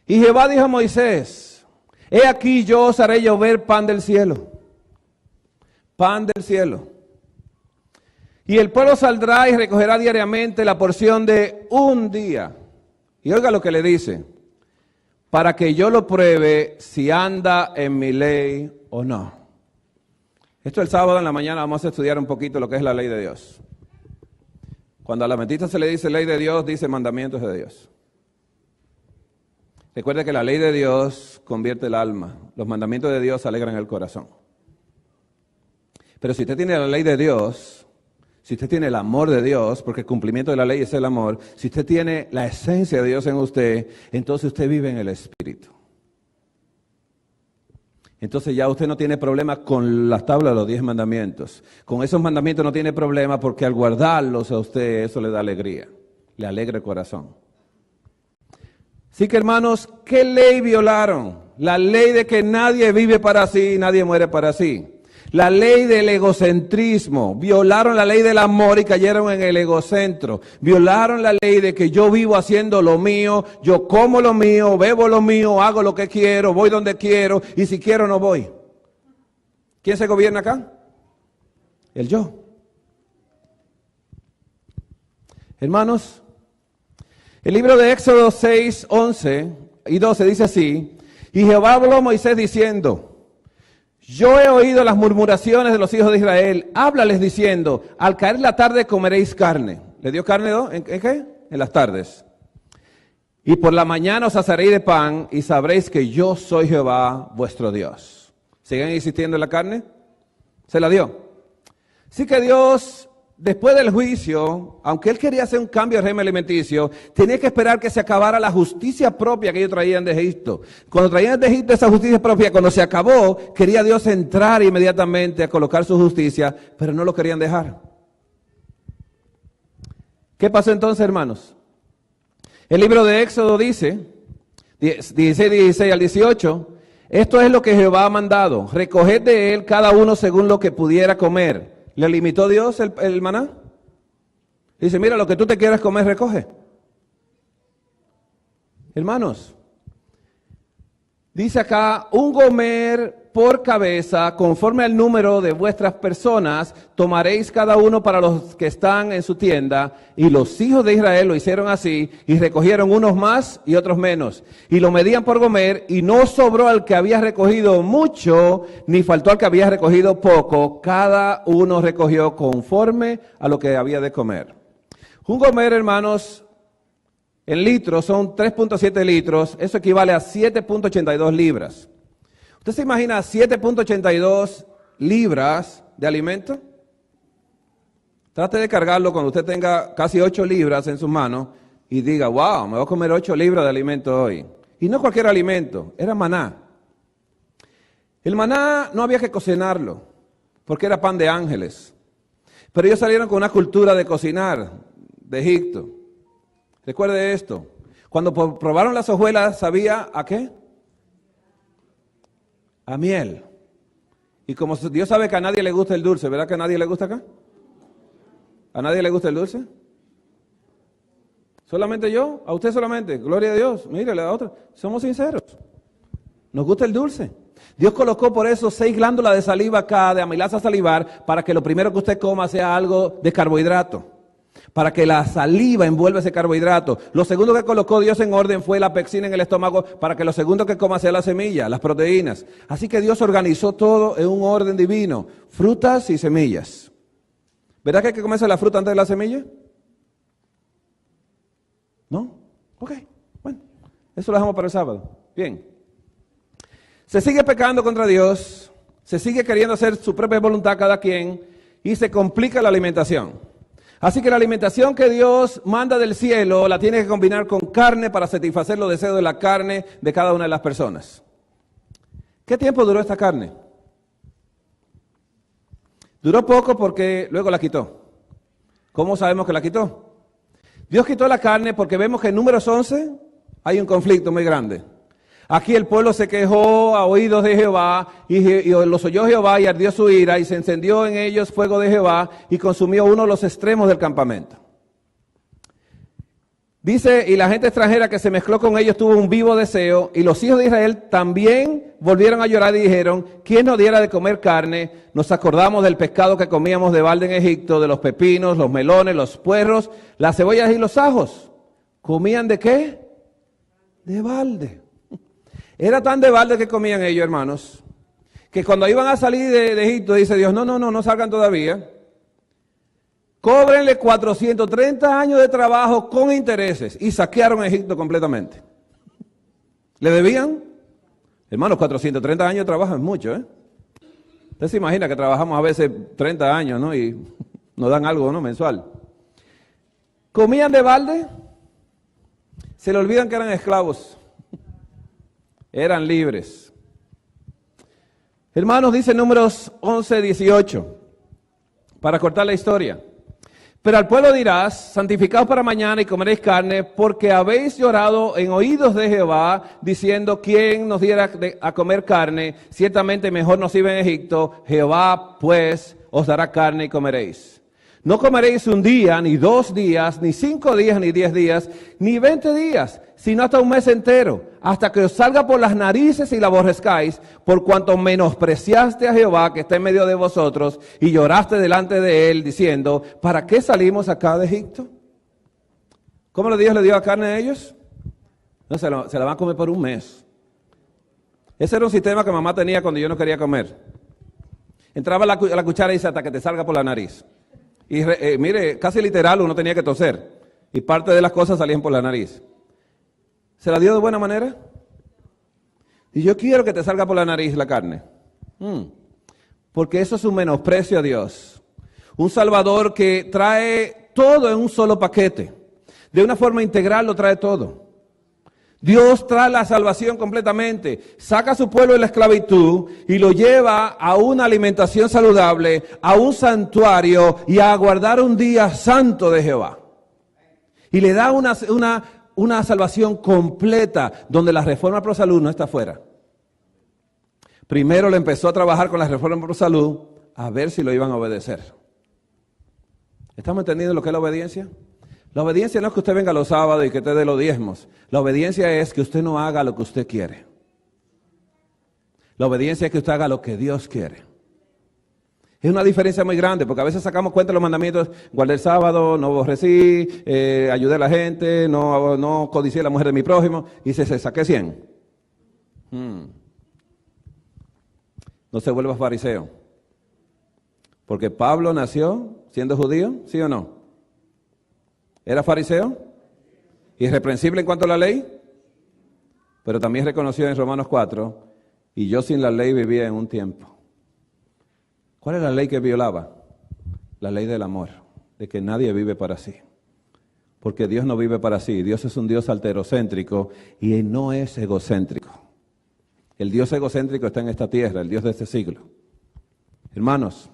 Y Jehová dijo a Moisés, he aquí yo os haré llover pan del cielo. Pan del cielo. Y el pueblo saldrá y recogerá diariamente la porción de un día. Y oiga lo que le dice. Para que yo lo pruebe si anda en mi ley o no. Esto el sábado en la mañana vamos a estudiar un poquito lo que es la ley de Dios. Cuando a la mentita se le dice ley de Dios, dice mandamientos de Dios. Recuerde que la ley de Dios convierte el alma. Los mandamientos de Dios alegran el corazón. Pero si usted tiene la ley de Dios, si usted tiene el amor de Dios, porque el cumplimiento de la ley es el amor, si usted tiene la esencia de Dios en usted, entonces usted vive en el Espíritu. Entonces ya usted no tiene problema con las tablas de los 10 mandamientos. Con esos mandamientos no tiene problema porque al guardarlos a usted eso le da alegría, le alegra el corazón. Así que hermanos, ¿qué ley violaron? La ley de que nadie vive para sí, nadie muere para sí. La ley del egocentrismo. Violaron la ley del amor y cayeron en el egocentro. Violaron la ley de que yo vivo haciendo lo mío, yo como lo mío, bebo lo mío, hago lo que quiero, voy donde quiero y si quiero no voy. ¿Quién se gobierna acá? El yo. Hermanos, el libro de Éxodo 6, 11 y 12 dice así: y Jehová habló a Moisés diciendo: yo he oído las murmuraciones de los hijos de Israel, háblales diciendo, al caer la tarde comeréis carne. ¿Le dio carne en qué? En las tardes. Y por la mañana os asaréis de pan y sabréis que yo soy Jehová vuestro Dios. ¿Siguen insistiendo en la carne? Se la dio. Así que Dios, después del juicio, aunque Él quería hacer un cambio de régimen alimenticio, tenía que esperar que se acabara la justicia propia que ellos traían de Egipto. Cuando traían de Egipto esa justicia propia, cuando se acabó, quería Dios entrar inmediatamente a colocar su justicia, pero no lo querían dejar. ¿Qué pasó entonces, hermanos? El libro de Éxodo dice, 16 al 18, esto es lo que Jehová ha mandado, recoged de él cada uno según lo que pudiera comer. ¿Le limitó Dios el maná? Dice, mira, lo que tú te quieras comer, recoge. Hermanos, dice acá, un gomer por cabeza, conforme al número de vuestras personas, tomaréis cada uno para los que están en su tienda. Y los hijos de Israel lo hicieron así, y recogieron unos más y otros menos. Y lo medían por gomer, y no sobró al que había recogido mucho, ni faltó al que había recogido poco. Cada uno recogió conforme a lo que había de comer. Un gomer, hermanos, en litros son 3.7 litros, eso equivale a 7.82 libras. ¿Usted se imagina 7.82 libras de alimento? Trate de cargarlo cuando usted tenga casi 8 libras en sus manos y diga, wow, me voy a comer 8 libras de alimento hoy. Y no cualquier alimento, era maná. El maná no había que cocinarlo, porque era pan de ángeles. Pero ellos salieron con una cultura de cocinar de Egipto. Recuerde esto, cuando probaron las hojuelas, ¿sabía a qué? A miel. Y como Dios sabe que a nadie le gusta el dulce, ¿verdad que a nadie le gusta acá? ¿A nadie le gusta el dulce? ¿Solamente yo? ¿A usted solamente? Gloria a Dios. Mire, la otra. Somos sinceros. Nos gusta el dulce. Dios colocó por eso 6 glándulas de saliva acá, de amilasa salivar, para que lo primero que usted coma sea algo de carbohidrato. Para que la saliva envuelva ese carbohidrato. Lo segundo que colocó Dios en orden fue la pectina en el estómago para que lo segundo que coma sea la semilla, las proteínas. Así que Dios organizó todo en un orden divino. Frutas y semillas. ¿Verdad que hay que comerse la fruta antes de la semilla? ¿No? Ok, bueno. Eso lo dejamos para el sábado. Bien. Se sigue pecando contra Dios. Se sigue queriendo hacer su propia voluntad cada quien. Y se complica la alimentación. Así que la alimentación que Dios manda del cielo la tiene que combinar con carne para satisfacer los deseos de la carne de cada una de las personas. ¿Qué tiempo duró esta carne? Duró poco porque luego la quitó. ¿Cómo sabemos que la quitó? Dios quitó la carne porque vemos que en Números 11 hay un conflicto muy grande. Aquí el pueblo se quejó a oídos de Jehová y los oyó Jehová y ardió su ira y se encendió en ellos fuego de Jehová y consumió uno de los extremos del campamento. Dice, y la gente extranjera que se mezcló con ellos tuvo un vivo deseo y los hijos de Israel también volvieron a llorar y dijeron, ¿quién nos diera de comer carne? Nos acordamos del pescado que comíamos de balde en Egipto, de los pepinos, los melones, los puerros, las cebollas y los ajos. ¿Comían de qué? De balde. Era tan de balde que comían ellos, hermanos, que cuando iban a salir de Egipto, dice Dios, no salgan todavía. Cóbrenle 430 años de trabajo con intereses y saquearon Egipto completamente. ¿Le debían? Hermanos, 430 años de trabajo es mucho, ¿eh? Usted se imagina que trabajamos a veces 30 años, ¿no? Y nos dan algo, ¿no? Mensual. ¿Comían de balde? Se le olvidan que eran esclavos. Eran libres. Hermanos, dice Números 11:18, para cortar la historia. Pero al pueblo dirás, santificaos para mañana y comeréis carne, porque habéis llorado en oídos de Jehová, diciendo, ¿quién nos diera a comer carne? Ciertamente mejor nos iba en Egipto. Jehová, pues, os dará carne y comeréis. No comeréis un día, ni 2 días, ni 5 días, ni 10 días, ni 20 días, sino hasta un mes entero, hasta que os salga por las narices y la aborrezcáis, por cuanto menospreciaste a Jehová que está en medio de vosotros, y lloraste delante de él, diciendo, ¿para qué salimos acá de Egipto? ¿Cómo Dios le dio la carne a ellos? No, se la van a comer por un mes. Ese era un sistema que mamá tenía cuando yo no quería comer. Entraba la cuchara y dice, hasta que te salga por la nariz. Y mire, casi literal, uno tenía que toser. Y parte de las cosas salían por la nariz. ¿Se la dio de buena manera? Y yo quiero que te salga por la nariz la carne. Porque eso es un menosprecio a Dios. Un Salvador que trae todo en un solo paquete. De una forma integral lo trae todo. Dios trae la salvación completamente, saca a su pueblo de la esclavitud y lo lleva a una alimentación saludable, a un santuario y a guardar un día santo de Jehová. Y le da una salvación completa donde la reforma pro salud no está fuera. Primero le empezó a trabajar con la reforma pro salud a ver si lo iban a obedecer. ¿Estamos entendiendo lo que es la obediencia? La obediencia no es que usted venga los sábados y que te dé los diezmos. La obediencia es que usted no haga lo que usted quiere. La obediencia es que usted haga lo que Dios quiere. Es una diferencia muy grande, porque a veces sacamos cuenta de los mandamientos, guardé el sábado, no aborrecí, ayudé a la gente, no codicié a la mujer de mi prójimo, y se saqué 100. No se vuelva fariseo. Porque Pablo nació siendo judío, ¿sí o no? ¿Era fariseo? ¿Irreprensible en cuanto a la ley? Pero también reconoció en Romanos 4, y yo sin la ley vivía en un tiempo. ¿Cuál es la ley que violaba? La ley del amor, de que nadie vive para sí. Porque Dios no vive para sí, Dios es un Dios alterocéntrico y Él no es egocéntrico. El Dios egocéntrico está en esta tierra, el Dios de este siglo. Hermanos,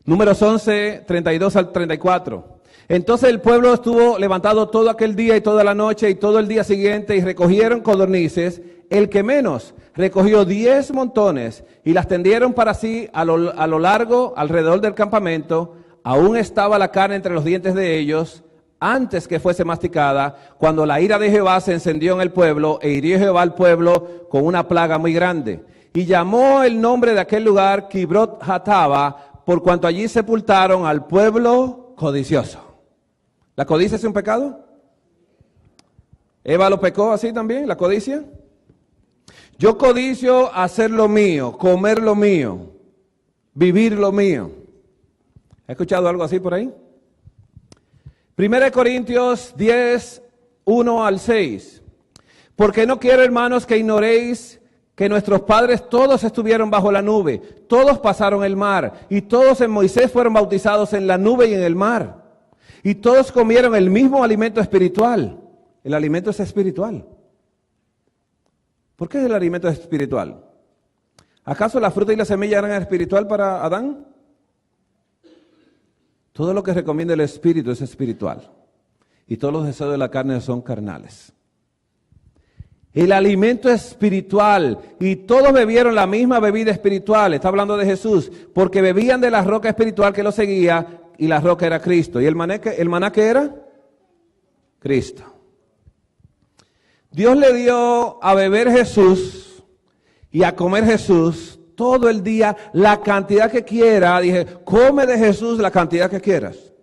Números 11, 32 al 34. Entonces el pueblo estuvo levantado todo aquel día y toda la noche y todo el día siguiente y recogieron codornices. El que menos recogió 10 montones y las tendieron para sí a lo largo alrededor del campamento. Aún estaba la carne entre los dientes de ellos antes que fuese masticada, cuando la ira de Jehová se encendió en el pueblo e hirió Jehová al pueblo con una plaga muy grande. Y llamó el nombre de aquel lugar Kibrot Hatava, por cuanto allí sepultaron al pueblo codicioso. ¿La codicia es un pecado? ¿Eva lo pecó así también, la codicia? Yo codicio hacer lo mío, comer lo mío, vivir lo mío. ¿Ha escuchado algo así por ahí? 1 Corintios 10, 1 al 6. Porque no quiero, hermanos, que ignoréis que nuestros padres todos estuvieron bajo la nube, todos pasaron el mar, y todos en Moisés fueron bautizados en la nube y en el mar. Y todos comieron el mismo alimento espiritual. El alimento es espiritual. ¿Por qué es el alimento espiritual? ¿Acaso la fruta y la semilla eran espiritual para Adán? Todo lo que recomienda el espíritu es espiritual. Y todos los deseos de la carne son carnales. El alimento espiritual, y todos bebieron la misma bebida espiritual. Está hablando de Jesús, porque bebían de la roca espiritual que los seguía, y la roca era Cristo. ¿Y el maná qué era? Cristo. Dios le dio a beber Jesús y a comer Jesús todo el día la cantidad que quiera. Dije, come de Jesús la cantidad que quieras.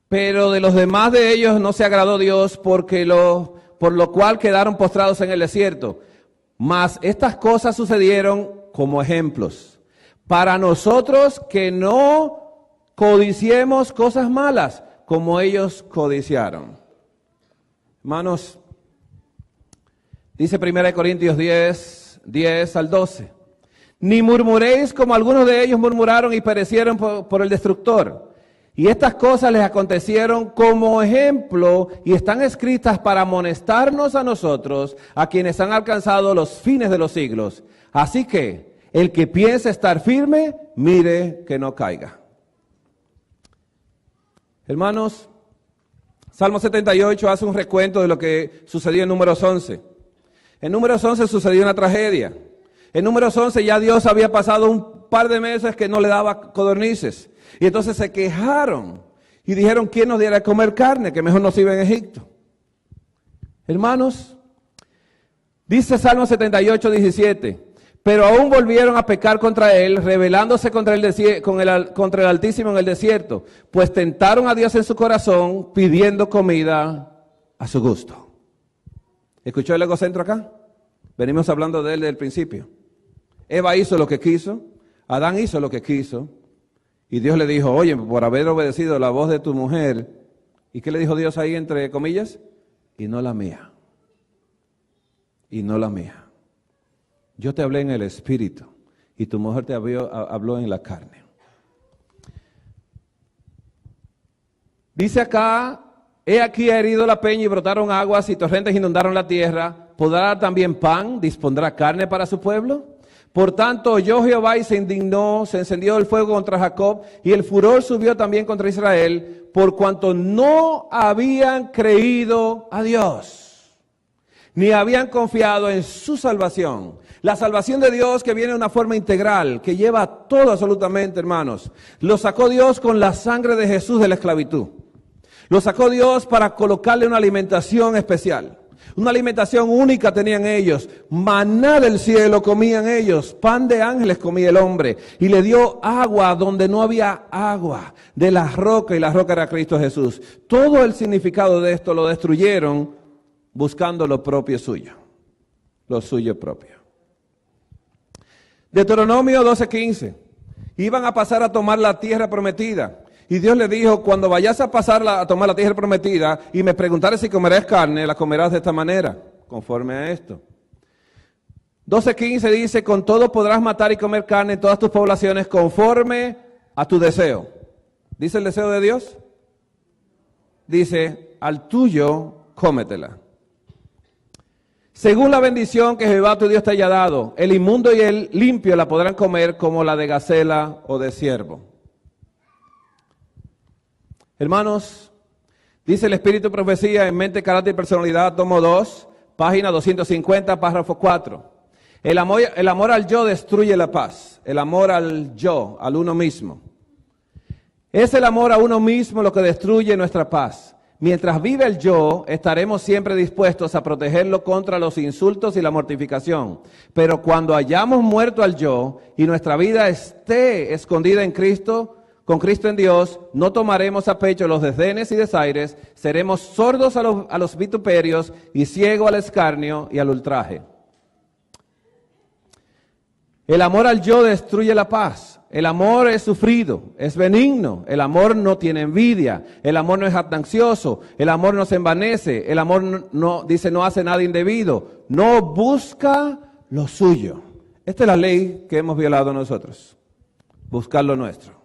Pero de los demás de ellos no se agradó Dios, por lo cual quedaron postrados en el desierto. Mas estas cosas sucedieron como ejemplos para nosotros, que no codiciemos cosas malas como ellos codiciaron. Hermanos, dice 1 Corintios 10 al 12. Ni murmuréis como algunos de ellos murmuraron y perecieron por el destructor. Y estas cosas les acontecieron como ejemplo y están escritas para amonestarnos a nosotros, a quienes han alcanzado los fines de los siglos. Así que el que piense estar firme, mire que no caiga. Hermanos, Salmo 78 hace un recuento de lo que sucedió en Números 11. En Números 11 sucedió una tragedia. En Números 11 ya Dios había pasado un par de meses que no le daba codornices. Y entonces se quejaron y dijeron, ¿quién nos diera de comer carne? Que mejor nos iba en Egipto. Hermanos, dice Salmo 78, 17, pero aún volvieron a pecar contra él, rebelándose contra el Altísimo en el desierto, pues tentaron a Dios en su corazón, pidiendo comida a su gusto. ¿Escuchó el egocentro acá? Venimos hablando de él desde el principio. Eva hizo lo que quiso, Adán hizo lo que quiso, y Dios le dijo, oye, por haber obedecido la voz de tu mujer, ¿y qué le dijo Dios ahí entre comillas? Y no la mía. Y no la mía. Yo te hablé en el espíritu y tu mujer te habló en la carne. Dice acá, he aquí ha herido la peña y brotaron aguas y torrentes inundaron la tierra. ¿Podrá dar también pan? ¿Dispondrá carne para su pueblo? Por tanto, oyó Jehová y se indignó, se encendió el fuego contra Jacob y el furor subió también contra Israel, por cuanto no habían creído a Dios, ni habían confiado en su salvación. La salvación de Dios que viene de una forma integral, que lleva todo absolutamente, hermanos. Lo sacó Dios con la sangre de Jesús de la esclavitud. Lo sacó Dios para colocarle una alimentación especial. Una alimentación única tenían ellos, maná del cielo comían ellos, pan de ángeles comía el hombre, y le dio agua donde no había agua, de la roca, y la roca era Cristo Jesús. Todo el significado de esto lo destruyeron buscando lo propio suyo, lo suyo propio. Deuteronomio 12:15, iban a pasar a tomar la tierra prometida. Y Dios le dijo, cuando vayas a pasar a tomar la tierra prometida y me preguntares si comerás carne, la comerás de esta manera, conforme a esto. 12:15 dice, con todo podrás matar y comer carne en todas tus poblaciones conforme a tu deseo. ¿Dice el deseo de Dios? Dice, al tuyo cómetela. Según la bendición que Jehová tu Dios te haya dado, el inmundo y el limpio la podrán comer como la de gacela o de ciervo. Hermanos, dice el Espíritu Profecía en Mente, Carácter y Personalidad, tomo 2, página 250, párrafo 4. El amor al yo destruye la paz. El amor al yo, al uno mismo. Es el amor a uno mismo lo que destruye nuestra paz. Mientras vive el yo, estaremos siempre dispuestos a protegerlo contra los insultos y la mortificación. Pero cuando hayamos muerto al yo y nuestra vida esté escondida en Cristo, con Cristo en Dios, no tomaremos a pecho los desdenes y desaires, seremos sordos a los vituperios y ciegos al escarnio y al ultraje. El amor al yo destruye la paz. El amor es sufrido, es benigno. El amor no tiene envidia. El amor no es jactancioso. El amor no se envanece. El amor no hace nada indebido. No busca lo suyo. Esta es la ley que hemos violado nosotros. Buscar lo nuestro.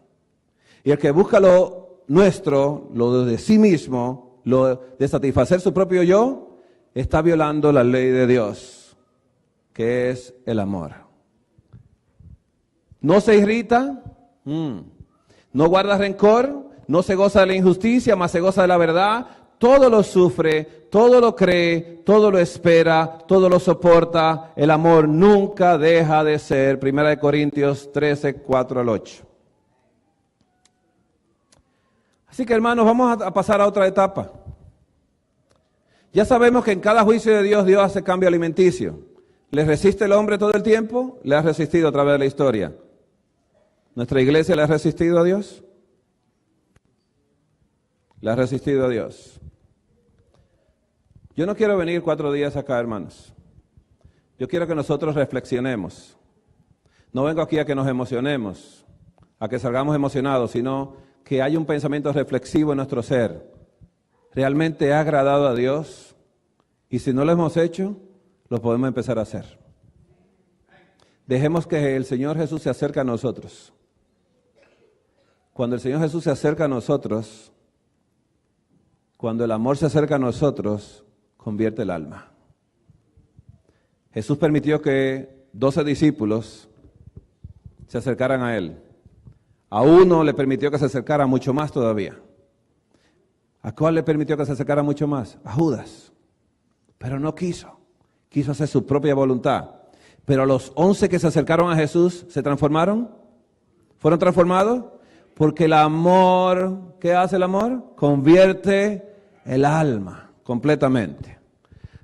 Y el que busca lo nuestro, lo de sí mismo, lo de satisfacer su propio yo, está violando la ley de Dios, que es el amor. No se irrita, no guarda rencor, no se goza de la injusticia, mas se goza de la verdad. Todo lo sufre, todo lo cree, todo lo espera, todo lo soporta. El amor nunca deja de ser. 1 Corintios 13, 4 al 8. Así que, hermanos, vamos a pasar a otra etapa. Ya sabemos que en cada juicio de Dios, Dios hace cambio alimenticio. ¿Le resiste el hombre todo el tiempo? Le ha resistido a través de la historia. ¿Nuestra iglesia le ha resistido a Dios? Le ha resistido a Dios. Yo no quiero venir 4 días acá, hermanos. Yo quiero que nosotros reflexionemos. No vengo aquí a que nos emocionemos, a que salgamos emocionados, sino que haya un pensamiento reflexivo en nuestro ser. ¿Realmente ha agradado a Dios? Y si no lo hemos hecho, lo podemos empezar a hacer. Dejemos que el Señor Jesús se acerque a nosotros. Cuando el Señor Jesús se acerca a nosotros, cuando el amor se acerca a nosotros, convierte el alma. Jesús permitió que 12 discípulos se acercaran a Él. A uno le permitió que se acercara mucho más todavía. ¿A cuál le permitió que se acercara mucho más? A Judas. Pero no quiso. Quiso hacer su propia voluntad. Pero los 11 que se acercaron a Jesús, ¿se transformaron? ¿Fueron transformados? Porque el amor, ¿qué hace el amor? Convierte el alma completamente.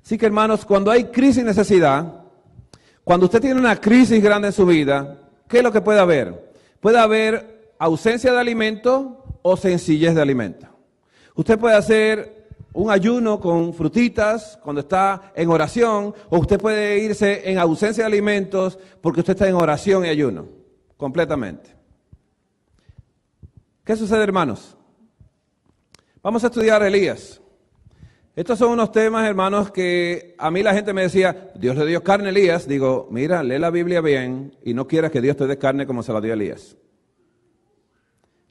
Así que, hermanos, cuando hay crisis y necesidad, cuando usted tiene una crisis grande en su vida, ¿qué es lo que puede haber? Puede haber ausencia de alimento o sencillez de alimento. Usted puede hacer un ayuno con frutitas cuando está en oración, o usted puede irse en ausencia de alimentos porque usted está en oración y ayuno, completamente. ¿Qué sucede, hermanos? Vamos a estudiar a Elías. Estos son unos temas, hermanos, que a mí la gente me decía, Dios le dio carne a Elías. Digo, mira, lee la Biblia bien y no quieras que Dios te dé carne como se la dio a Elías.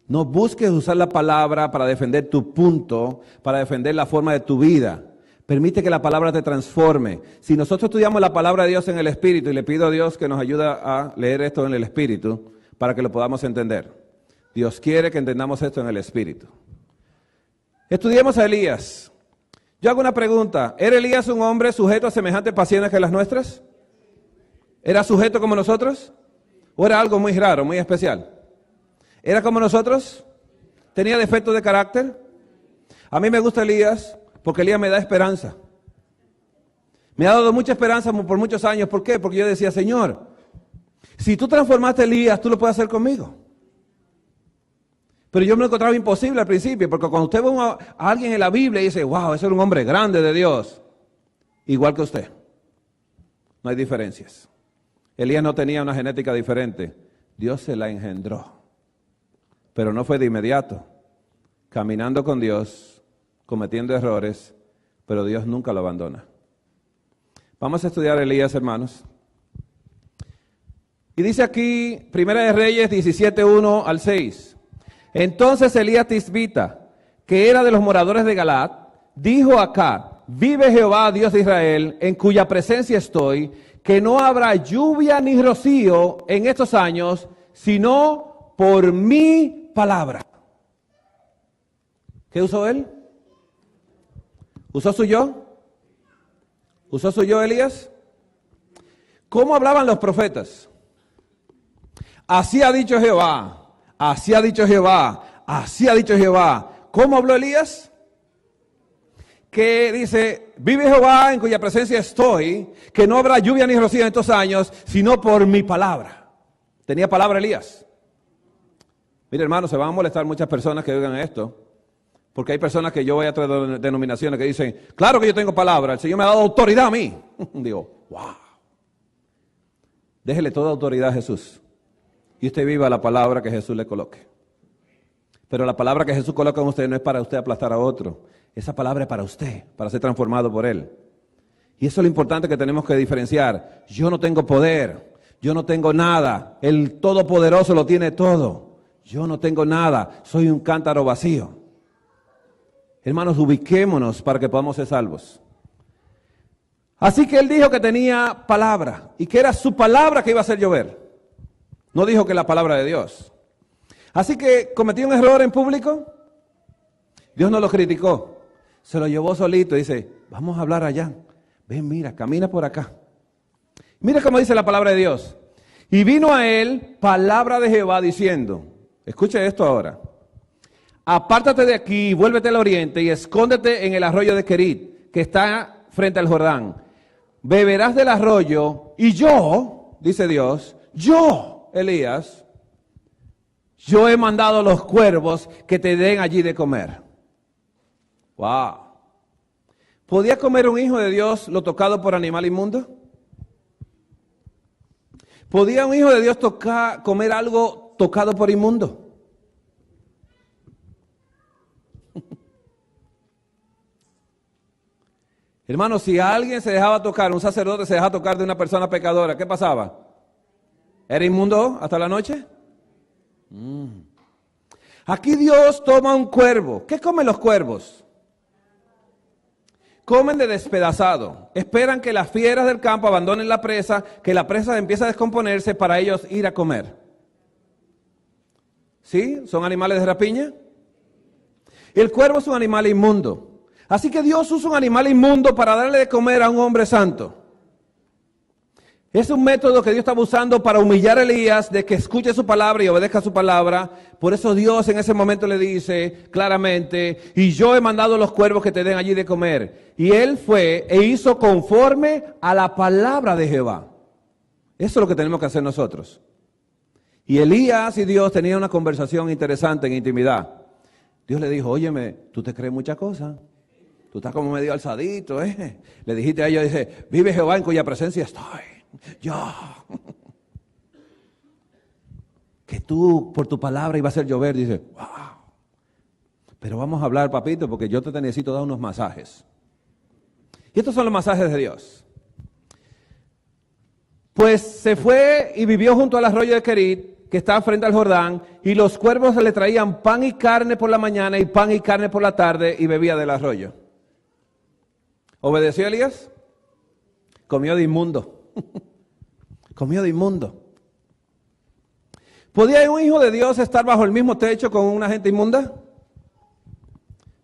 No busques usar la palabra para defender tu punto, para defender la forma de tu vida. Permite que la palabra te transforme. Si nosotros estudiamos la palabra de Dios en el Espíritu, y le pido a Dios que nos ayude a leer esto en el Espíritu, para que lo podamos entender. Dios quiere que entendamos esto en el Espíritu. Estudiemos a Elías. Yo hago una pregunta. ¿Era Elías un hombre sujeto a semejantes pasiones que las nuestras? ¿Era sujeto como nosotros? ¿O era algo muy raro, muy especial? ¿Era como nosotros? ¿Tenía defectos de carácter? A mí me gusta Elías porque Elías me da esperanza. Me ha dado mucha esperanza por muchos años. ¿Por qué? Porque yo decía, Señor, si tú transformaste a Elías, tú lo puedes hacer conmigo. Pero yo me lo encontraba imposible al principio, porque cuando usted ve a alguien en la Biblia y dice, wow, ese era un hombre grande de Dios, igual que usted. No hay diferencias. Elías no tenía una genética diferente. Dios se la engendró. Pero no fue de inmediato. Caminando con Dios, cometiendo errores, pero Dios nunca lo abandona. Vamos a estudiar a Elías, hermanos. Y dice aquí, Primera de Reyes 17, 1 al 6. Entonces Elías Tisbita, que era de los moradores de Galaad, dijo a Acab, vive Jehová, Dios de Israel, en cuya presencia estoy, que no habrá lluvia ni rocío en estos años, sino por mi palabra. ¿Qué usó él? ¿Usó su yo? ¿Usó su yo, Elías? ¿Cómo hablaban los profetas? Así ha dicho Jehová. Así ha dicho Jehová, así ha dicho Jehová. ¿Cómo habló Elías? Que dice, vive Jehová en cuya presencia estoy, que no habrá lluvia ni rocío en estos años, sino por mi palabra. ¿Tenía palabra Elías? Mire, hermano, se van a molestar muchas personas que oigan esto, porque hay personas que yo voy a otras denominaciones que dicen, claro que yo tengo palabra, el Señor me ha dado autoridad a mí. Digo, wow. Déjele toda autoridad a Jesús. Y usted viva la palabra que Jesús le coloque. Pero la palabra que Jesús coloca en usted no es para usted aplastar a otro. Esa palabra es para usted, para ser transformado por Él. Y eso es lo importante que tenemos que diferenciar. Yo no tengo poder, yo no tengo nada. El Todopoderoso lo tiene todo. Yo no tengo nada, soy un cántaro vacío. Hermanos, ubiquémonos para que podamos ser salvos. Así que él dijo que tenía palabra y que era su palabra que iba a hacer llover. No dijo que la palabra de Dios. Así que cometió un error en público. Dios no lo criticó. Se lo llevó solito y dice, vamos a hablar allá. Ven, mira, camina por acá. Mira cómo dice la palabra de Dios. Y vino a él palabra de Jehová diciendo, escuche esto ahora. Apártate de aquí, vuélvete al oriente y escóndete en el arroyo de Querit, que está frente al Jordán. Beberás del arroyo y yo, dice Dios, yo, Elías, yo he mandado a los cuervos que te den allí de comer. Wow. ¿Podía comer un hijo de Dios lo tocado por animal inmundo? ¿Podía un hijo de Dios comer algo tocado por inmundo? Hermano, si alguien se dejaba tocar, un sacerdote se dejaba tocar de una persona pecadora, ¿qué pasaba? ¿Era inmundo hasta la noche? Aquí Dios toma un cuervo. ¿Qué comen los cuervos? Comen de despedazado. Esperan que las fieras del campo abandonen la presa, que la presa empiece a descomponerse para ellos ir a comer. ¿Sí? ¿Son animales de rapiña? El cuervo es un animal inmundo. Así que Dios usa un animal inmundo para darle de comer a un hombre santo. Es un método que Dios estaba usando para humillar a Elías, de que escuche su palabra y obedezca su palabra. Por eso Dios en ese momento le dice claramente, y yo he mandado los cuervos que te den allí de comer. Y él fue e hizo conforme a la palabra de Jehová. Eso es lo que tenemos que hacer nosotros. Y Elías y Dios tenían una conversación interesante en intimidad. Dios le dijo, óyeme, tú te crees muchas cosas. Tú estás como medio alzadito, ¿eh? Le dijiste a ellos, dice, vive Jehová en cuya presencia estoy. Yo. Que tú, por tu palabra, iba a hacer llover. Dice, wow. Pero vamos a hablar, papito, porque yo te necesito dar unos masajes. Y estos son los masajes de Dios. Pues se fue y vivió junto al arroyo de Querit, que está frente al Jordán, y los cuervos le traían pan y carne por la mañana y pan y carne por la tarde, y bebía del arroyo. ¿Obedeció Elías? Comió de inmundo. Comió de inmundo. ¿Podía un hijo de Dios estar bajo el mismo techo con una gente inmunda?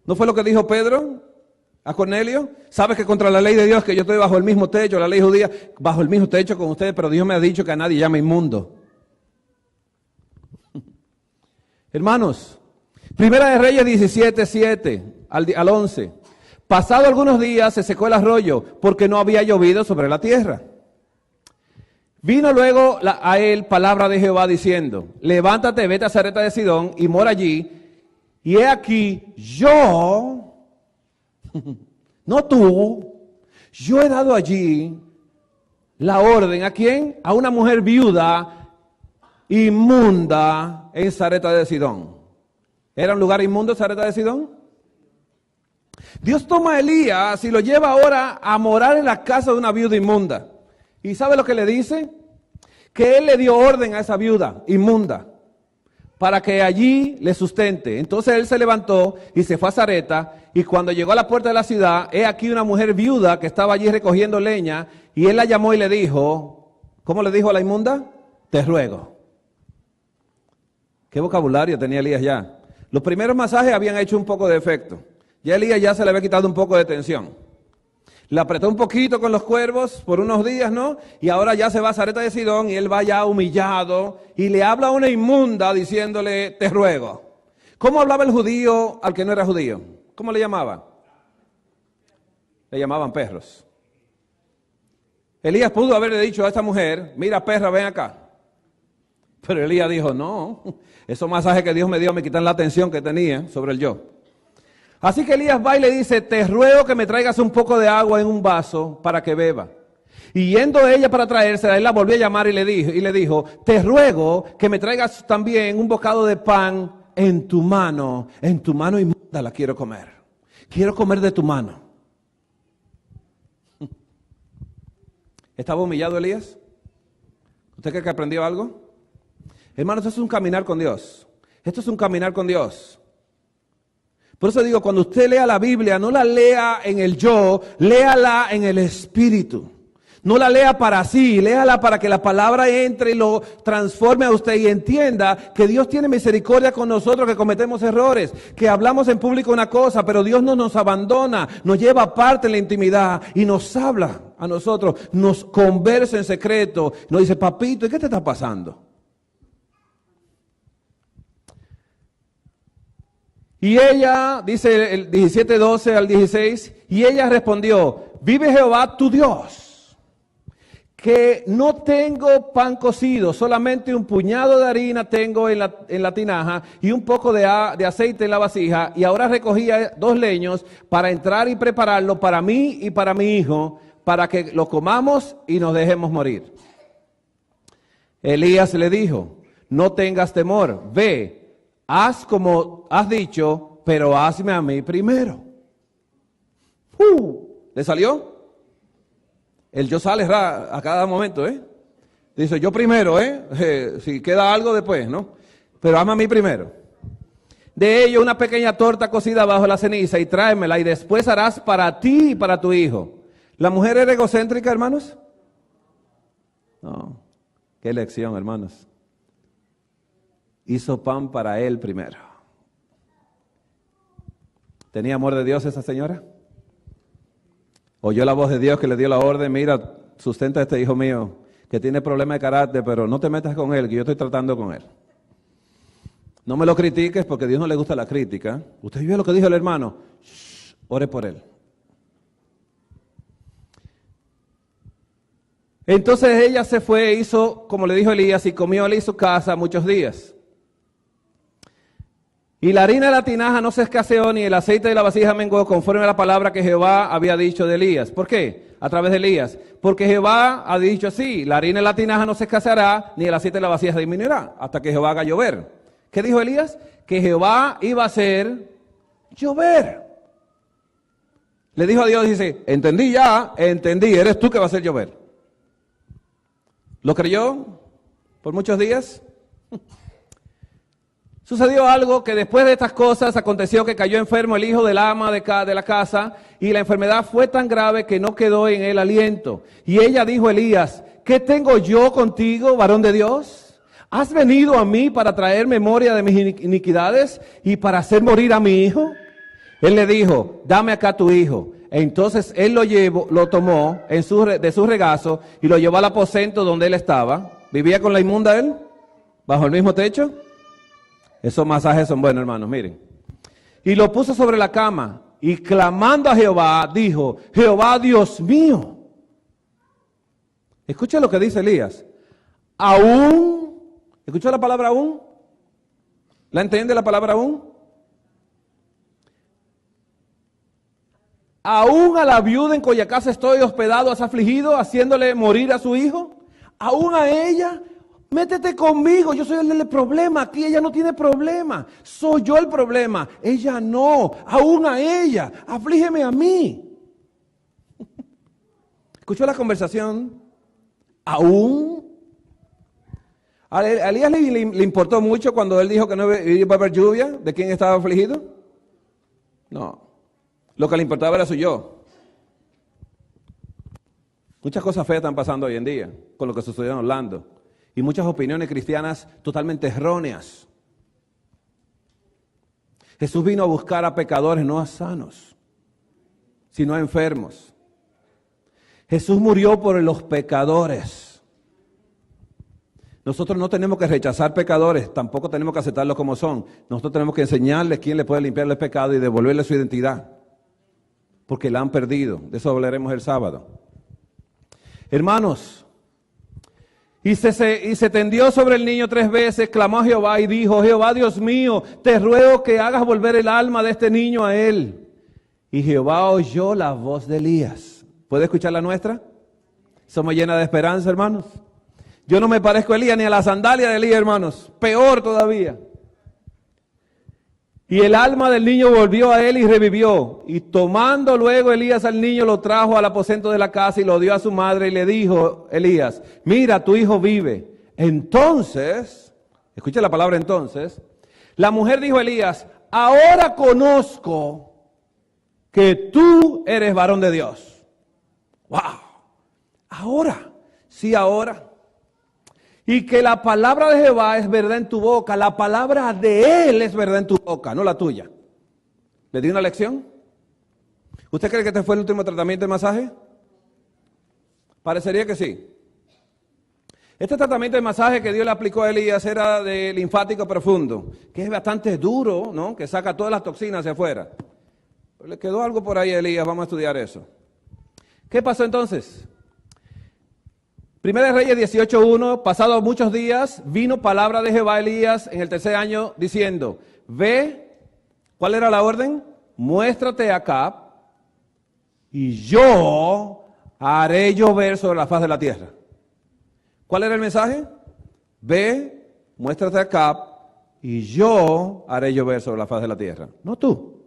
¿No fue lo que dijo Pedro a Cornelio? ¿Sabes que contra la ley de Dios que yo estoy bajo el mismo techo, la ley judía, bajo el mismo techo con ustedes, pero Dios me ha dicho que a nadie llame inmundo? Hermanos, Primera de Reyes 17:7 al 11. Pasado algunos días se secó el arroyo porque no había llovido sobre la tierra. Vino luego a él palabra de Jehová diciendo, levántate, vete a Sarepta de Sidón y mora allí. Y he aquí, yo, no tú, yo he dado allí la orden, ¿a quién? A una mujer viuda, inmunda, en Sarepta de Sidón. ¿Era un lugar inmundo Sarepta de Sidón? Dios toma a Elías y lo lleva ahora a morar en la casa de una viuda inmunda. ¿Y sabe lo que le dice? Que él le dio orden a esa viuda inmunda para que allí le sustente. Entonces él se levantó y se fue a Sarepta, y cuando llegó a la puerta de la ciudad, he aquí una mujer viuda que estaba allí recogiendo leña, y él la llamó y le dijo, ¿cómo le dijo a la inmunda? Te ruego. ¿Qué vocabulario tenía Elías ya? Los primeros masajes habían hecho un poco de efecto. Ya Elías ya se le había quitado un poco de tensión. Le apretó un poquito con los cuervos por unos días, ¿no? Y ahora ya se va a Sarepta de Sidón y él va ya humillado y le habla a una inmunda diciéndole, te ruego. ¿Cómo hablaba el judío al que no era judío? ¿Cómo le llamaba? Le llamaban perros. Elías pudo haberle dicho a esta mujer, mira perra, ven acá. Pero Elías dijo, no, esos masajes que Dios me dio me quitan la atención que tenía sobre el yo. Así que Elías va y le dice, te ruego que me traigas un poco de agua en un vaso para que beba. Y yendo ella para traérsela, él la volvió a llamar y le dijo, te ruego que me traigas también un bocado de pan en tu mano inmunda la quiero comer. Quiero comer de tu mano. ¿Estaba humillado Elías? ¿Usted cree que aprendió algo? Hermanos, esto es un caminar con Dios. Esto es un caminar con Dios. Por eso digo, cuando usted lea la Biblia, no la lea en el yo, léala en el Espíritu. No la lea para sí, léala para que la palabra entre y lo transforme a usted y entienda que Dios tiene misericordia con nosotros que cometemos errores, que hablamos en público una cosa, pero Dios no nos abandona, nos lleva aparte en la intimidad y nos habla a nosotros, nos conversa en secreto, nos dice, papito, ¿y qué te está pasando? Y ella, dice el 17:12 al 16, y ella respondió, vive Jehová tu Dios, que no tengo pan cocido, solamente un puñado de harina tengo en la tinaja y un poco de aceite en la vasija, y ahora recogía 2 leños para entrar y prepararlo para mí y para mi hijo, para que lo comamos y nos dejemos morir. Elías le dijo, no tengas temor, ve, haz como has dicho, pero hazme a mí primero. ¿Le salió? El yo sale a cada momento, ¿eh? Dice, yo primero, si queda algo después, ¿no? Pero hazme a mí primero. de ello una pequeña torta cocida bajo la ceniza y tráemela y después harás para ti y para tu hijo. ¿La mujer era egocéntrica, hermanos? No. Qué lección, hermanos. Hizo pan para él primero. ¿Tenía amor de Dios esa señora? Oyó la voz de Dios que le dio la orden, mira, sustenta a este hijo mío que tiene problemas de carácter, pero no te metas con él, que yo estoy tratando con él. No me lo critiques porque a Dios no le gusta la crítica. Usted vio lo que dijo el hermano. Shh, ore por él. Entonces ella se fue, hizo, como le dijo Elías, y comió él y su casa muchos días. Y la harina de la tinaja no se escaseó, ni el aceite de la vasija menguó, conforme a la palabra que Jehová había dicho de Elías. ¿Por qué? A través de Elías. Porque Jehová ha dicho así, la harina de la tinaja no se escaseará, ni el aceite de la vasija disminuirá, hasta que Jehová haga llover. ¿Qué dijo Elías? Que Jehová iba a hacer llover. Le dijo a Dios, dice, entendí, eres tú que va a hacer llover. ¿Lo creyó por muchos días? Sucedió algo que después de estas cosas aconteció que cayó enfermo el hijo del ama de la casa y la enfermedad fue tan grave que no quedó en él aliento. Y ella dijo a Elías, ¿qué tengo yo contigo, varón de Dios? ¿Has venido a mí para traer memoria de mis iniquidades y para hacer morir a mi hijo? Él le dijo, dame acá tu hijo. Entonces él lo tomó de su regazo y lo llevó al aposento donde él estaba. ¿Vivía con la inmunda él? ¿Bajo el mismo techo? Esos masajes son buenos, hermanos, miren. Y lo puso sobre la cama y clamando a Jehová, dijo, Jehová Dios mío. Escucha lo que dice Elías. Aún, ¿escuchó la palabra aún? ¿La entiende la palabra aún? Aún a la viuda en cuya casa estoy hospedado has afligido, haciéndole morir a su hijo. Aún a ella, métete conmigo, yo soy el del problema, aquí ella no tiene problema, soy yo el problema, ella no, aún a ella, aflígeme a mí. ¿Escuchó la conversación? Aún. A Elías le importó mucho cuando él dijo que no iba a haber lluvia, ¿de quién estaba afligido? No. Lo que le importaba era su yo. Muchas cosas feas están pasando hoy en día con lo que sucedió en Orlando. Y muchas opiniones cristianas totalmente erróneas. Jesús vino a buscar a pecadores, no a sanos, sino a enfermos. Jesús murió por los pecadores. Nosotros no tenemos que rechazar pecadores, tampoco tenemos que aceptarlos como son. Nosotros tenemos que enseñarles quién le puede limpiar el pecado y devolverle su identidad. Porque la han perdido. De eso hablaremos el sábado. Hermanos, y se tendió sobre el niño 3 veces, clamó a Jehová y dijo, Jehová Dios mío, te ruego que hagas volver el alma de este niño a él. Y Jehová oyó la voz de Elías. ¿Puede escuchar la nuestra? Somos llenas de esperanza, hermanos. Yo no me parezco a Elías ni a la sandalia de Elías, hermanos. Peor todavía. Y el alma del niño volvió a él y revivió. Y tomando luego Elías al niño, lo trajo al aposento de la casa y lo dio a su madre y le dijo Elías, mira, tu hijo vive. Entonces, escucha la palabra entonces, la mujer dijo a Elías, ahora conozco que tú eres varón de Dios. ¡Wow! Ahora, sí ahora. Y que la palabra de Jehová es verdad en tu boca. La palabra de Él es verdad en tu boca, no la tuya. ¿Le di una lección? ¿Usted cree que este fue el último tratamiento de masaje? Parecería que sí. Este tratamiento de masaje que Dios le aplicó a Elías era de linfático profundo, que es bastante duro, ¿no? Que saca todas las toxinas hacia afuera. Pero le quedó algo por ahí a Elías, vamos a estudiar eso. ¿Qué pasó entonces? Primera de Reyes 18:1, pasados muchos días, vino palabra de Jehová a Elías en el 3er año diciendo, ve, ¿cuál era la orden? Muéstrate acá y yo haré llover sobre la faz de la tierra. ¿Cuál era el mensaje? Ve, muéstrate acá y yo haré llover sobre la faz de la tierra. No tú.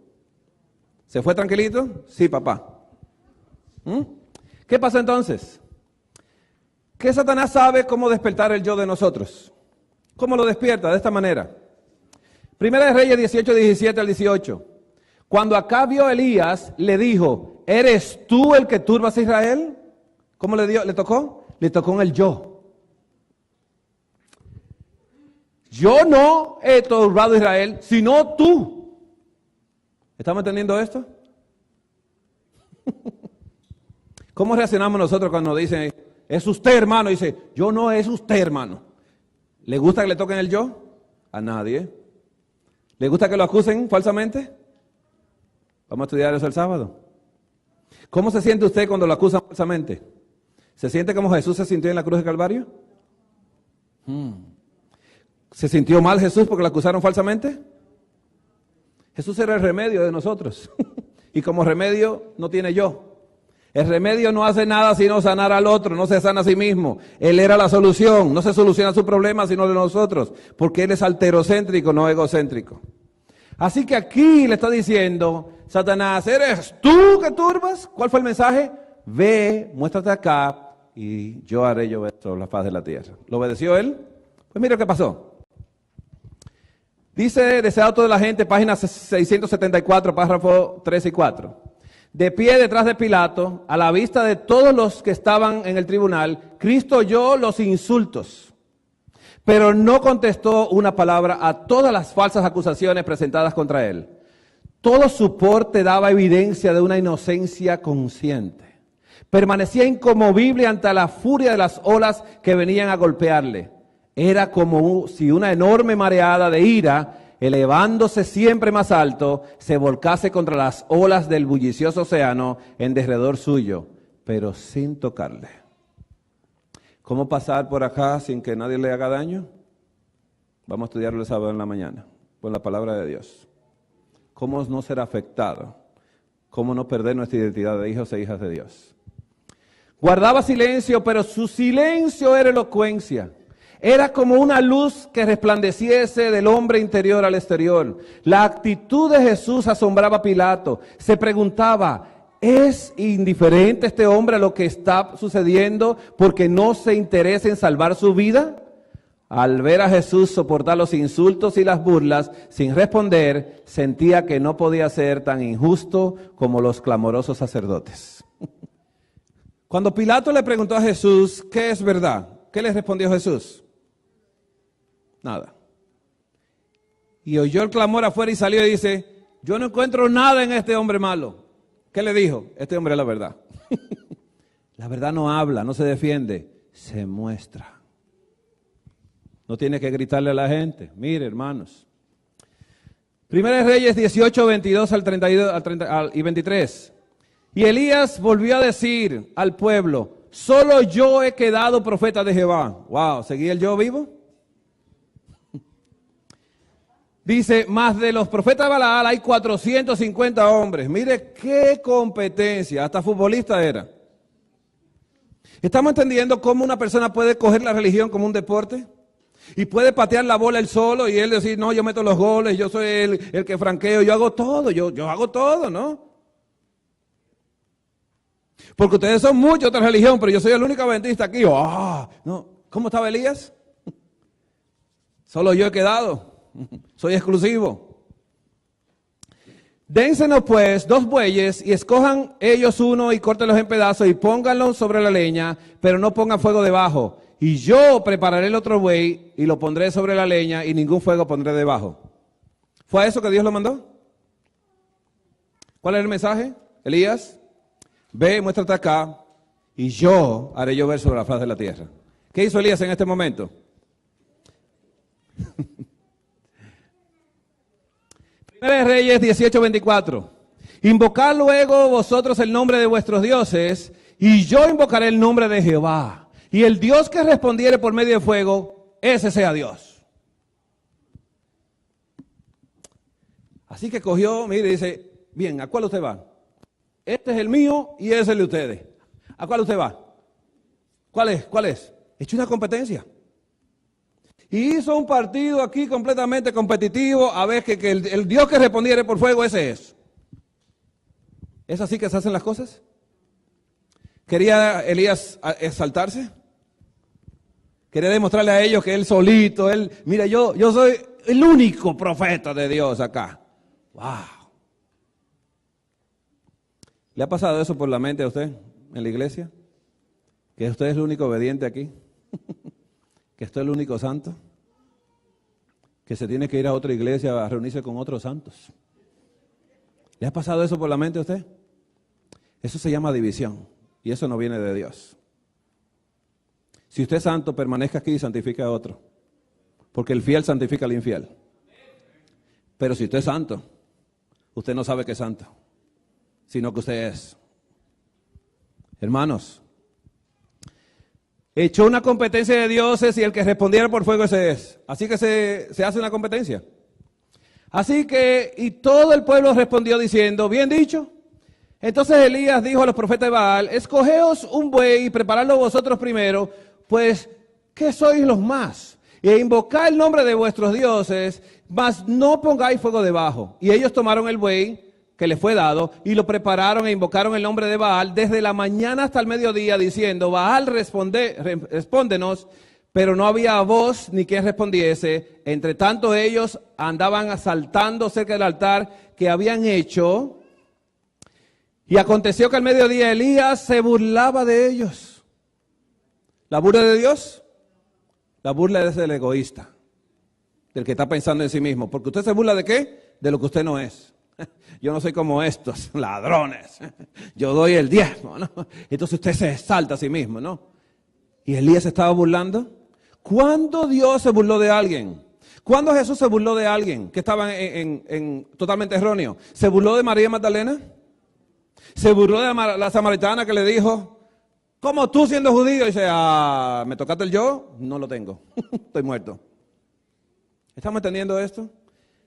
¿Se fue tranquilito? Sí, papá. ¿Qué pasó entonces? Que Satanás sabe cómo despertar el yo de nosotros. ¿Cómo lo despierta? De esta manera. Primera de Reyes 18, 17 al 18. Cuando Acab vio a Elías, le dijo, ¿eres tú el que turbas a Israel? ¿Cómo le tocó? Le tocó en el yo. Yo no he turbado a Israel, sino tú. ¿Estamos entendiendo esto? ¿Cómo reaccionamos nosotros cuando nos dicen, es usted hermano? Dice, yo no, es usted hermano. ¿Le gusta que le toquen el yo? A nadie. ¿Le gusta que lo acusen falsamente? Vamos a estudiar eso el sábado. ¿Cómo se siente usted cuando lo acusan falsamente? ¿Se siente como Jesús se sintió en la cruz de Calvario? ¿Se sintió mal Jesús porque lo acusaron falsamente? Jesús era el remedio de nosotros. Y como remedio no tiene yo. El remedio no hace nada sino sanar al otro, no se sana a sí mismo. Él era la solución, no se soluciona su problema sino de nosotros, porque Él es alterocéntrico, no egocéntrico. Así que aquí le está diciendo, Satanás, ¿eres tú que turbas? ¿Cuál fue el mensaje? Ve, muéstrate acá y yo haré llover sobre la faz de la tierra. ¿Lo obedeció él? Pues mira qué pasó. Dice, deseado toda la gente, página 674, párrafo 3 y 4. De pie detrás de Pilato, a la vista de todos los que estaban en el tribunal, Cristo oyó los insultos, pero no contestó una palabra a todas las falsas acusaciones presentadas contra él. Todo su porte daba evidencia de una inocencia consciente. Permanecía inconmovible ante la furia de las olas que venían a golpearle. Era como si una enorme mareada de ira, elevándose siempre más alto, se volcase contra las olas del bullicioso océano en derredor suyo, pero sin tocarle. ¿Cómo pasar por acá sin que nadie le haga daño? Vamos a estudiarlo el sábado en la mañana, con la palabra de Dios. ¿Cómo no ser afectado? ¿Cómo no perder nuestra identidad de hijos e hijas de Dios? Guardaba silencio, pero su silencio era elocuencia. Era como una luz que resplandeciese del hombre interior al exterior. La actitud de Jesús asombraba a Pilato. Se preguntaba, ¿es indiferente este hombre a lo que está sucediendo porque no se interesa en salvar su vida? Al ver a Jesús soportar los insultos y las burlas sin responder, sentía que no podía ser tan injusto como los clamorosos sacerdotes. Cuando Pilato le preguntó a Jesús, ¿qué es verdad? ¿Qué le respondió Jesús? Nada. Y oyó el clamor afuera y salió y dice, yo no encuentro nada en este hombre malo. ¿Qué le dijo? Este hombre es la verdad. La verdad no habla, no se defiende, se muestra. No tiene que gritarle a la gente. Mire, hermanos. Primera de Reyes 18, 22 al 32 y 23. Y Elías volvió a decir al pueblo, solo yo he quedado profeta de Jehová. Wow, ¿seguía el yo vivo? Dice, más de los profetas de Baal hay 450 hombres. Mire qué competencia, hasta futbolista era. ¿Estamos entendiendo cómo una persona puede coger la religión como un deporte? Y puede patear la bola él solo y él decir, no, yo meto los goles, yo soy el que franqueo, yo hago todo, yo hago todo, ¿no? Porque ustedes son muchos otra religión, pero yo soy el único adventista aquí. No. ¿Cómo estaba Elías? Solo yo he quedado. Soy exclusivo. Dénsenos pues 2 bueyes y escojan ellos uno y córtenlos en pedazos y pónganlos sobre la leña, pero no pongan fuego debajo. Y yo prepararé el otro buey y lo pondré sobre la leña y ningún fuego pondré debajo. ¿Fue a eso que Dios lo mandó? ¿Cuál es el mensaje? Elías, ve, muéstrate acá y yo haré llover sobre la faz de la tierra. ¿Qué hizo Elías en este momento? Primera de Reyes 18:24. Invocad luego vosotros el nombre de vuestros dioses, y yo invocaré el nombre de Jehová. Y el Dios que respondiere por medio de fuego, ese sea Dios. Así que cogió, mire, dice, bien, ¿a cuál usted va? Este es el mío y ese es el de ustedes. ¿A cuál usted va? ¿Cuál es? ¿Cuál es? Echó una competencia. Y hizo un partido aquí completamente competitivo, a ver que el Dios que respondiere por fuego, ese es. ¿Es así que se hacen las cosas? ¿Quería Elías exaltarse? ¿Quería demostrarle a ellos que él solito, mira, yo soy el único profeta de Dios acá. ¡Wow! ¿Le ha pasado eso por la mente a usted en la iglesia? ¿Que usted es el único obediente aquí? ¿Que usted es el único santo? ¿Que se tiene que ir a otra iglesia a reunirse con otros santos? ¿Le ha pasado eso por la mente a usted? Eso se llama división y eso no viene de Dios. Si usted es santo, permanezca aquí y santifique a otro. Porque el fiel santifica al infiel. Pero si usted es santo, usted no sabe que es santo, sino que usted es. Hermanos, echó una competencia de dioses y el que respondiera por fuego ese es. Así que se hace una competencia. Así que, y todo el pueblo respondió diciendo, bien dicho. Entonces Elías dijo a los profetas de Baal, escogeos un buey y preparadlo vosotros primero, pues, ¿qué sois los más? E invocad el nombre de vuestros dioses, mas no pongáis fuego debajo. Y ellos tomaron el buey que les fue dado y lo prepararon e invocaron el nombre de Baal desde la mañana hasta el mediodía, diciendo, Baal, respóndenos. Pero no había voz ni quien respondiese. Entre tanto ellos andaban asaltando cerca del altar que habían hecho. Y aconteció que al mediodía Elías se burlaba de ellos. ¿La burla de Dios? La burla es del egoísta, del que está pensando en sí mismo. Porque usted se burla ¿de qué? De lo que usted no es. Yo no soy como estos ladrones. Yo doy el diezmo, ¿no? Entonces usted se exalta a sí mismo, ¿no? ¿Y Elías se estaba burlando? ¿Cuándo Dios se burló de alguien? ¿Cuándo Jesús se burló de alguien que estaba en totalmente erróneo? ¿Se burló de María Magdalena? ¿Se burló de la samaritana que le dijo, ¿cómo tú siendo judío? Y dice, ¿me tocaste el yo? No lo tengo, estoy muerto. ¿Estamos entendiendo esto?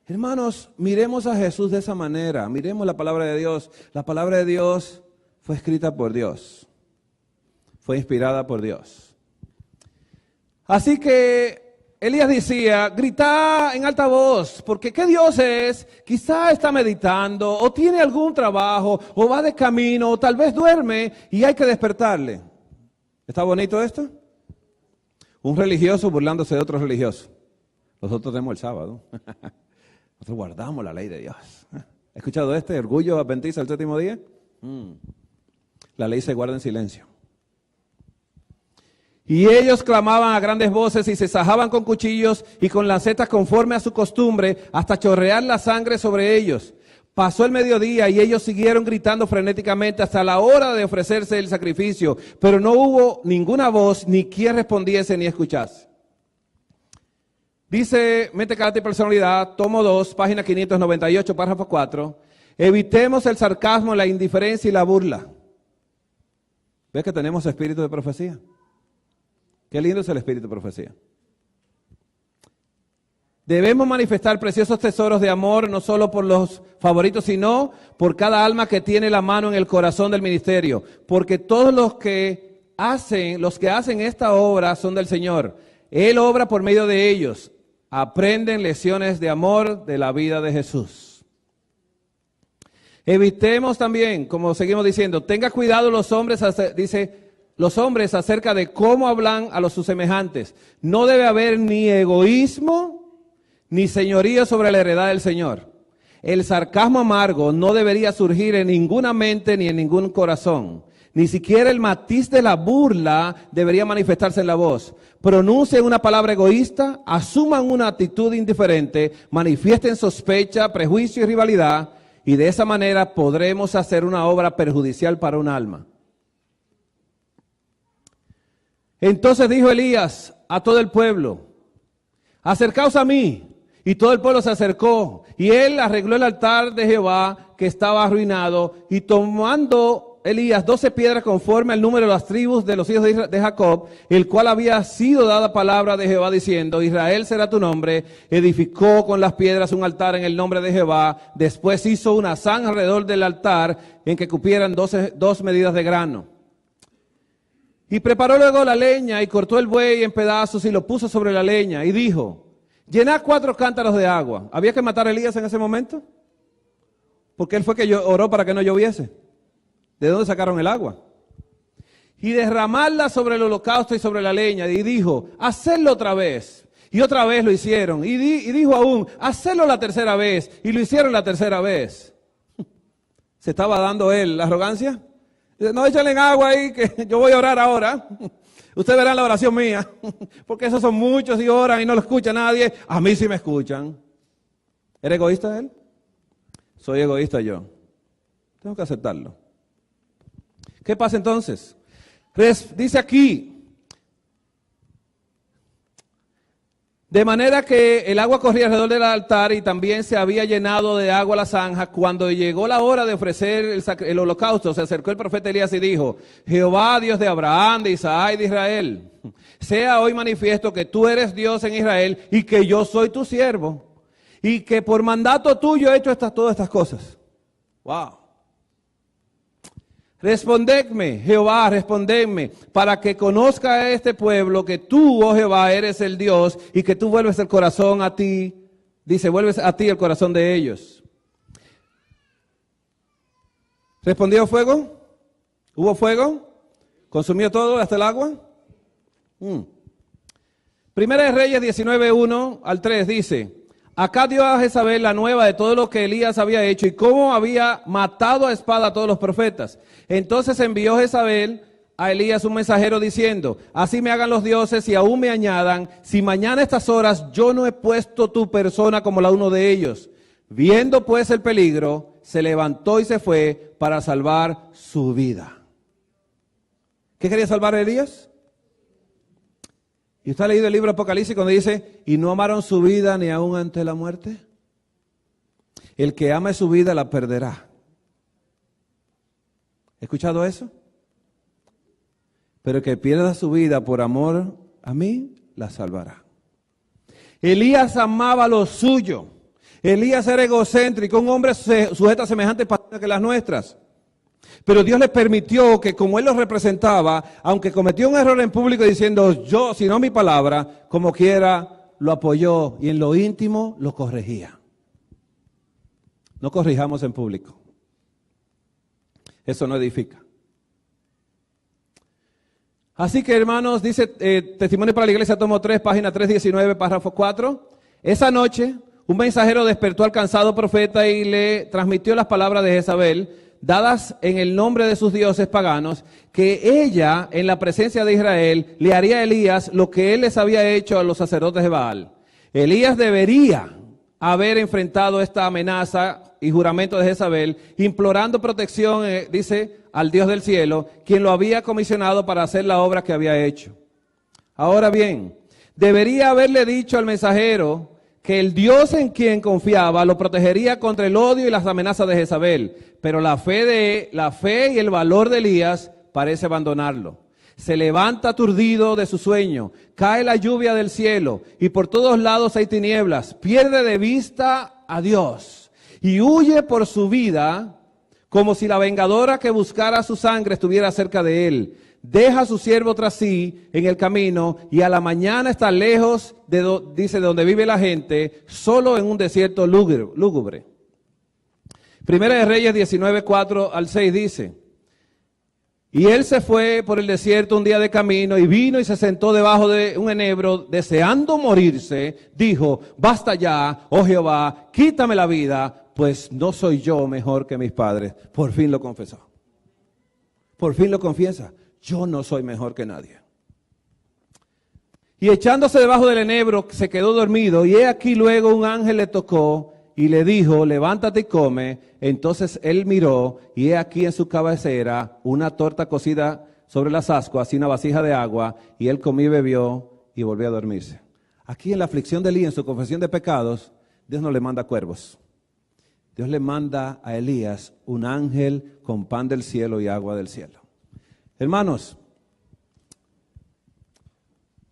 Hermanos, miremos a Jesús de esa manera, miremos la palabra de Dios. La palabra de Dios fue escrita por Dios, fue inspirada por Dios. Así que Elías decía, grita en alta voz, porque ¿qué Dios es? Quizá está meditando, o tiene algún trabajo, o va de camino, o tal vez duerme, y hay que despertarle. ¿Está bonito esto? Un religioso burlándose de otro religioso. Nosotros tenemos el sábado. Nosotros guardamos la ley de Dios. ¿Ha escuchado orgullo adventista el séptimo día? La ley se guarda en silencio. Y ellos clamaban a grandes voces y se sajaban con cuchillos y con lancetas conforme a su costumbre hasta chorrear la sangre sobre ellos. Pasó el mediodía y ellos siguieron gritando frenéticamente hasta la hora de ofrecerse el sacrificio, pero no hubo ninguna voz ni quien respondiese ni escuchase. Dice Mente, Carácter y Personalidad, tomo 2, página 598, párrafo 4. Evitemos el sarcasmo, la indiferencia y la burla. ¿Ves que tenemos espíritu de profecía? Qué lindo es el espíritu de profecía. Debemos manifestar preciosos tesoros de amor, no solo por los favoritos, sino por cada alma que tiene la mano en el corazón del ministerio. Porque todos los que hacen esta obra son del Señor. Él obra por medio de ellos. Aprenden lecciones de amor de la vida de Jesús. Evitemos también, como seguimos diciendo, tenga cuidado los hombres, los hombres acerca de cómo hablan a sus semejantes. No debe haber ni egoísmo ni señorío sobre la heredad del Señor. El sarcasmo amargo no debería surgir en ninguna mente ni en ningún corazón. Ni siquiera el matiz de la burla debería manifestarse en la voz. Pronuncien una palabra egoísta, asuman una actitud indiferente, manifiesten sospecha, prejuicio y rivalidad, y de esa manera podremos hacer una obra perjudicial para un alma. Entonces dijo Elías a todo el pueblo, acercaos a mí. Y todo el pueblo se acercó, y él arregló el altar de Jehová que estaba arruinado, y tomando Elías 12 piedras conforme al número de las tribus de los hijos de Jacob, el cual había sido dada palabra de Jehová diciendo, Israel será tu nombre, edificó con las piedras un altar en el nombre de Jehová, después hizo una zanja alrededor del altar en que cupieran 2 medidas de grano. Y preparó luego la leña y cortó el buey en pedazos y lo puso sobre la leña y dijo, llenad 4 cántaros de agua. ¿Había que matar a Elías en ese momento? Porque él fue que oró para que no lloviese. ¿De dónde sacaron el agua? Y derramarla sobre el holocausto y sobre la leña. Y dijo, hacedlo otra vez. Y otra vez lo hicieron. Y dijo aún, hacedlo la tercera vez. Y lo hicieron la tercera vez. ¿Se estaba dando él la arrogancia? Dice, no, échale en agua ahí que yo voy a orar ahora. Ustedes verán la oración mía. Porque esos son muchos y oran y no lo escucha nadie. A mí sí me escuchan. ¿Era egoísta él? Soy egoísta yo. Tengo que aceptarlo. ¿Qué pasa entonces? Dice aquí, de manera que el agua corría alrededor del altar y también se había llenado de agua la zanja. Cuando llegó la hora de ofrecer el holocausto, se acercó el profeta Elías y dijo, Jehová, Dios de Abraham, de Isaac y de Israel, sea hoy manifiesto que tú eres Dios en Israel y que yo soy tu siervo y que por mandato tuyo he hecho todas estas cosas. Wow. Respondedme, Jehová, respondedme, para que conozca a este pueblo que tú, oh Jehová, eres el Dios y que tú vuelves el corazón a ti. Dice, vuelves a ti el corazón de ellos. ¿Respondió fuego? ¿Hubo fuego? ¿Consumió todo hasta el agua? Primera de Reyes 19:1 al 3 dice, acá dio a Jezabel la nueva de todo lo que Elías había hecho y cómo había matado a espada a todos los profetas. Entonces envió Jezabel a Elías un mensajero diciendo, así me hagan los dioses y aún me añadan, si mañana a estas horas yo no he puesto tu persona como la uno de ellos. Viendo pues el peligro, se levantó y se fue para salvar su vida. ¿Qué quería salvar a Elías? ¿Y usted ha leído el libro Apocalipsis cuando dice, y no amaron su vida ni aún ante la muerte? El que ame su vida la perderá. ¿He escuchado eso? Pero el que pierda su vida por amor a mí, la salvará. Elías amaba lo suyo. Elías era egocéntrico, un hombre sujeto a semejantes pasiones que las nuestras. Pero Dios le permitió que como él lo representaba, aunque cometió un error en público diciendo yo, sino mi palabra, como quiera, lo apoyó y en lo íntimo lo corregía. No corrijamos en público. Eso no edifica. Así que hermanos, dice Testimonio para la Iglesia, tomo 3, página 319, párrafo 4. Esa noche un mensajero despertó al cansado profeta y le transmitió las palabras de Jezabel, dadas en el nombre de sus dioses paganos, que ella, en la presencia de Israel, le haría a Elías lo que él les había hecho a los sacerdotes de Baal. Elías debería haber enfrentado esta amenaza y juramento de Jezabel, implorando protección, dice, al Dios del cielo, quien lo había comisionado para hacer la obra que había hecho. Ahora bien, debería haberle dicho al mensajero que el Dios en quien confiaba lo protegería contra el odio y las amenazas de Jezabel, pero la fe y el valor de Elías parece abandonarlo. Se levanta aturdido de su sueño, cae la lluvia del cielo y por todos lados hay tinieblas, pierde de vista a Dios y huye por su vida como si la vengadora que buscara su sangre estuviera cerca de él. Deja a su siervo tras sí en el camino y a la mañana está lejos de donde vive la gente, solo en un desierto lúgubre. Primera de Reyes 19, 4 al 6 dice, y él se fue por el desierto un día de camino y vino y se sentó debajo de un enebro, deseando morirse, dijo, basta ya, oh Jehová, quítame la vida, pues no soy yo mejor que mis padres. Por fin lo confesó. Por fin lo confiesa. Yo no soy mejor que nadie. Y echándose debajo del enebro, se quedó dormido. Y he aquí luego un ángel le tocó y le dijo, levántate y come. Entonces él miró y he aquí en su cabecera una torta cocida sobre las ascuas y una vasija de agua. Y él comió y bebió y volvió a dormirse. Aquí en la aflicción de Elías, en su confesión de pecados, Dios no le manda cuervos. Dios le manda a Elías un ángel con pan del cielo y agua del cielo. Hermanos,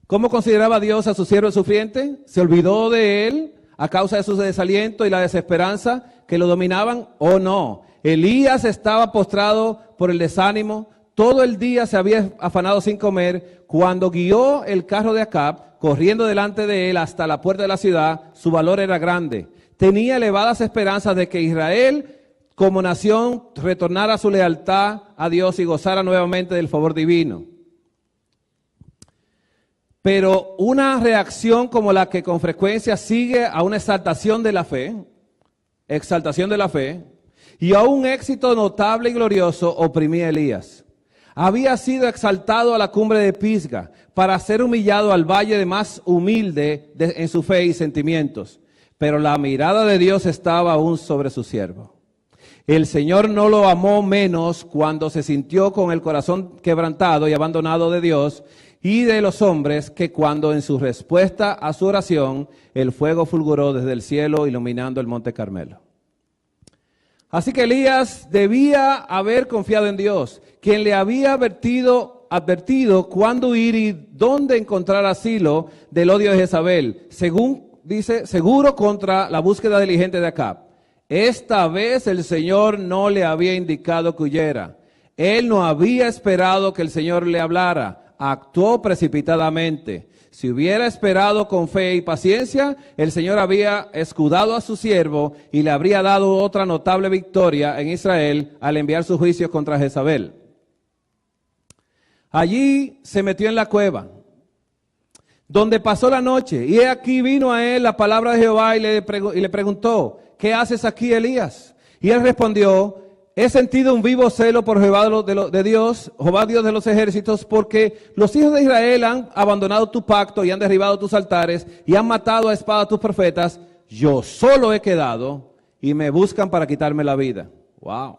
¿cómo consideraba Dios a su siervo sufriente? ¿Se olvidó de él a causa de su desaliento y la desesperanza que lo dominaban? ¿O no? Elías estaba postrado por el desánimo, todo el día se había afanado sin comer. Cuando guió el carro de Acab, corriendo delante de él hasta la puerta de la ciudad, su valor era grande. Tenía elevadas esperanzas de que Israel como nación retornara a su lealtad a Dios y gozara nuevamente del favor divino. pero una reacción como la que con frecuencia sigue a una exaltación de la fe, y a un éxito notable y glorioso oprimía a Elías. Había sido exaltado a la cumbre de Pisga para ser humillado al valle de más humilde en su fe y sentimientos, pero la mirada de Dios estaba aún sobre su siervo. El Señor no lo amó menos cuando se sintió con el corazón quebrantado y abandonado de Dios y de los hombres, que cuando en su respuesta a su oración el fuego fulguró desde el cielo iluminando el monte Carmelo. Así que Elías debía haber confiado en Dios, quien le había advertido cuándo ir y dónde encontrar asilo del odio de Jezabel, según dice, seguro contra la búsqueda diligente de Acab. Esta vez el Señor no le había indicado que huyera. Él no había esperado que el Señor le hablara. Actuó precipitadamente. Si hubiera esperado con fe y paciencia, el Señor había escudado a su siervo y le habría dado otra notable victoria en Israel al enviar sus juicios contra Jezabel. Allí se metió en la cueva, donde pasó la noche, y he aquí vino a él la palabra de Jehová y le preguntó: ¿qué haces aquí, Elías? Y él respondió: he sentido un vivo celo por Jehová de Dios, Jehová Dios de los ejércitos, porque los hijos de Israel han abandonado tu pacto y han derribado tus altares y han matado a espada a tus profetas. Yo solo he quedado y me buscan para quitarme la vida. Wow.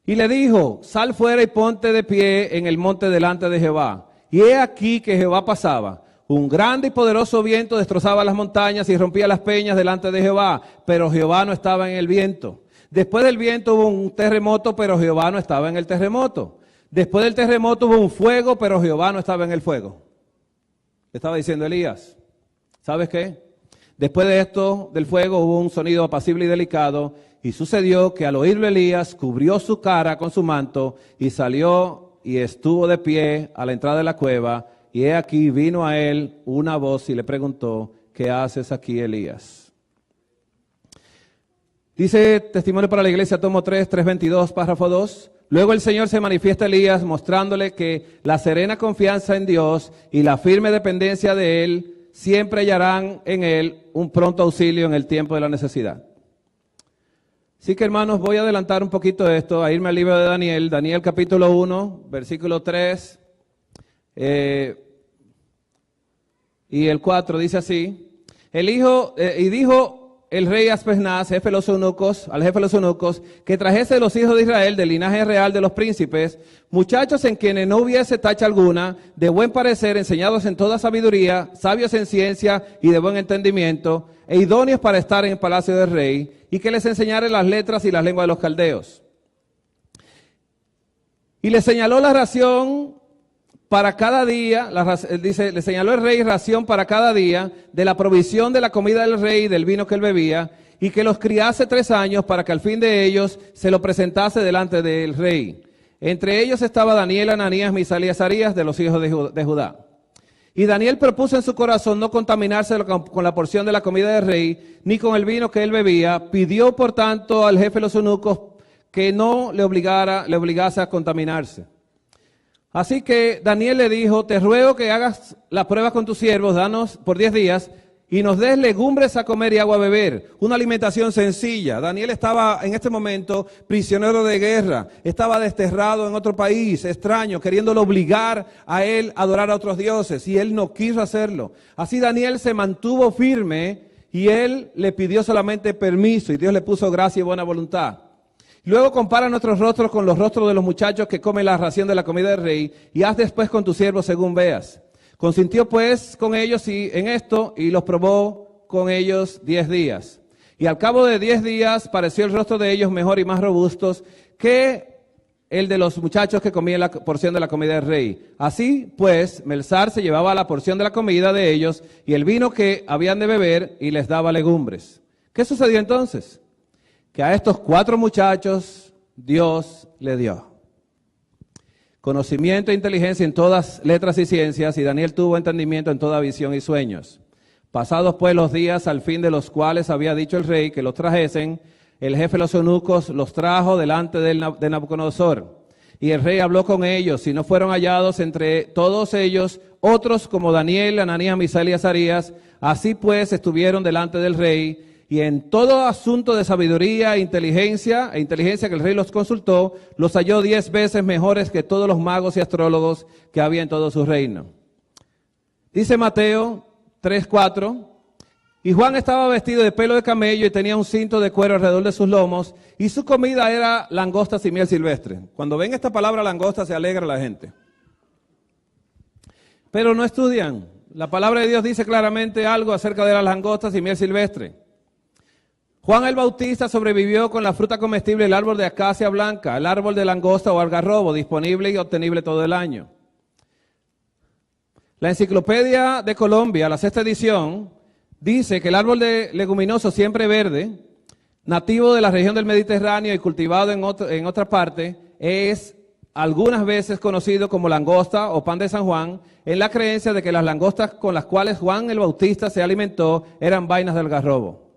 Y le dijo: sal fuera y ponte de pie en el monte delante de Jehová. Y he aquí que Jehová pasaba. Un grande y poderoso viento destrozaba las montañas y rompía las peñas delante de Jehová, pero Jehová no estaba en el viento. Después del viento hubo un terremoto, pero Jehová no estaba en el terremoto. Después del terremoto hubo un fuego, pero Jehová no estaba en el fuego. Le estaba diciendo Elías: ¿sabes qué? Después de esto, del fuego, hubo un sonido apacible y delicado, y sucedió que al oírlo Elías cubrió su cara con su manto y salió y estuvo de pie a la entrada de la cueva. Y he aquí vino a él una voz y le preguntó: ¿qué haces aquí, Elías? Dice Testimonio para la Iglesia, tomo 3, 3:22, párrafo 2. Luego el Señor se manifiesta a Elías mostrándole que la serena confianza en Dios y la firme dependencia de Él siempre hallarán en Él un pronto auxilio en el tiempo de la necesidad. Así que, hermanos, voy a adelantar un poquito esto, a irme al libro de Daniel, Daniel capítulo 1, versículo 3 y el 4, dice así: y dijo el rey Aspenaz, al jefe de los eunucos, que trajese de los hijos de Israel, del linaje real de los príncipes, muchachos en quienes no hubiese tacha alguna, de buen parecer, enseñados en toda sabiduría, sabios en ciencia y de buen entendimiento, e idóneos para estar en el palacio del rey, y que les enseñare las letras y las lenguas de los caldeos. Y le señaló la ración para cada día, le señaló el rey ración para cada día de la provisión de la comida del rey y del vino que él bebía, y que los criase 3 años para que al fin de ellos se lo presentase delante del rey. Entre ellos estaba Daniel, Ananías, Misael y Azarías de los hijos de Judá. Y Daniel propuso en su corazón no contaminarse con la porción de la comida del rey, ni con el vino que él bebía. Pidió por tanto al jefe de los eunucos que no le obligase a contaminarse. Así que Daniel le dijo: te ruego que hagas las pruebas con tus siervos, danos por 10 días y nos des legumbres a comer y agua a beber. Una alimentación sencilla. Daniel estaba en este momento prisionero de guerra, estaba desterrado en otro país, extraño, queriéndolo obligar a él a adorar a otros dioses, y él no quiso hacerlo. Así Daniel se mantuvo firme y él le pidió solamente permiso, y Dios le puso gracia y buena voluntad. Luego compara nuestros rostros con los rostros de los muchachos que comen la ración de la comida del rey, y haz después con tus siervos según veas. Consintió pues con ellos en esto, y los probó con ellos 10 días. Y al cabo de 10 días pareció el rostro de ellos mejor y más robustos que el de los muchachos que comían la porción de la comida del rey. Así pues, Melsar se llevaba la porción de la comida de ellos y el vino que habían de beber, y les daba legumbres. ¿Qué sucedió entonces? Que a estos 4 muchachos Dios le dio conocimiento e inteligencia en todas letras y ciencias, y Daniel tuvo entendimiento en toda visión y sueños. Pasados pues los días, al fin de los cuales había dicho el rey que los trajesen, el jefe de los eunucos los trajo delante de Nabucodonosor. Y el rey habló con ellos, y no fueron hallados entre todos ellos otros como Daniel, Ananías, Misael y Azarías. Así pues estuvieron delante del rey, y en todo asunto de sabiduría e inteligencia que el rey los consultó, los halló 10 veces mejores que todos los magos y astrólogos que había en todo su reino. Dice Mateo 3:4, y Juan estaba vestido de pelo de camello y tenía un cinto de cuero alrededor de sus lomos, y su comida era langostas y miel silvestre. Cuando ven esta palabra langosta se alegra la gente. Pero no estudian. La palabra de Dios dice claramente algo acerca de las langostas y miel silvestre. Juan el Bautista sobrevivió con la fruta comestible, el árbol de acacia blanca, el árbol de langosta o algarrobo, disponible y obtenible todo el año. La Enciclopedia de Colombia, la 6ª edición, dice que el árbol de leguminoso siempre verde, nativo de la región del Mediterráneo y cultivado en otra parte, es algunas veces conocido como langosta o pan de San Juan, en la creencia de que las langostas con las cuales Juan el Bautista se alimentó eran vainas de algarrobo.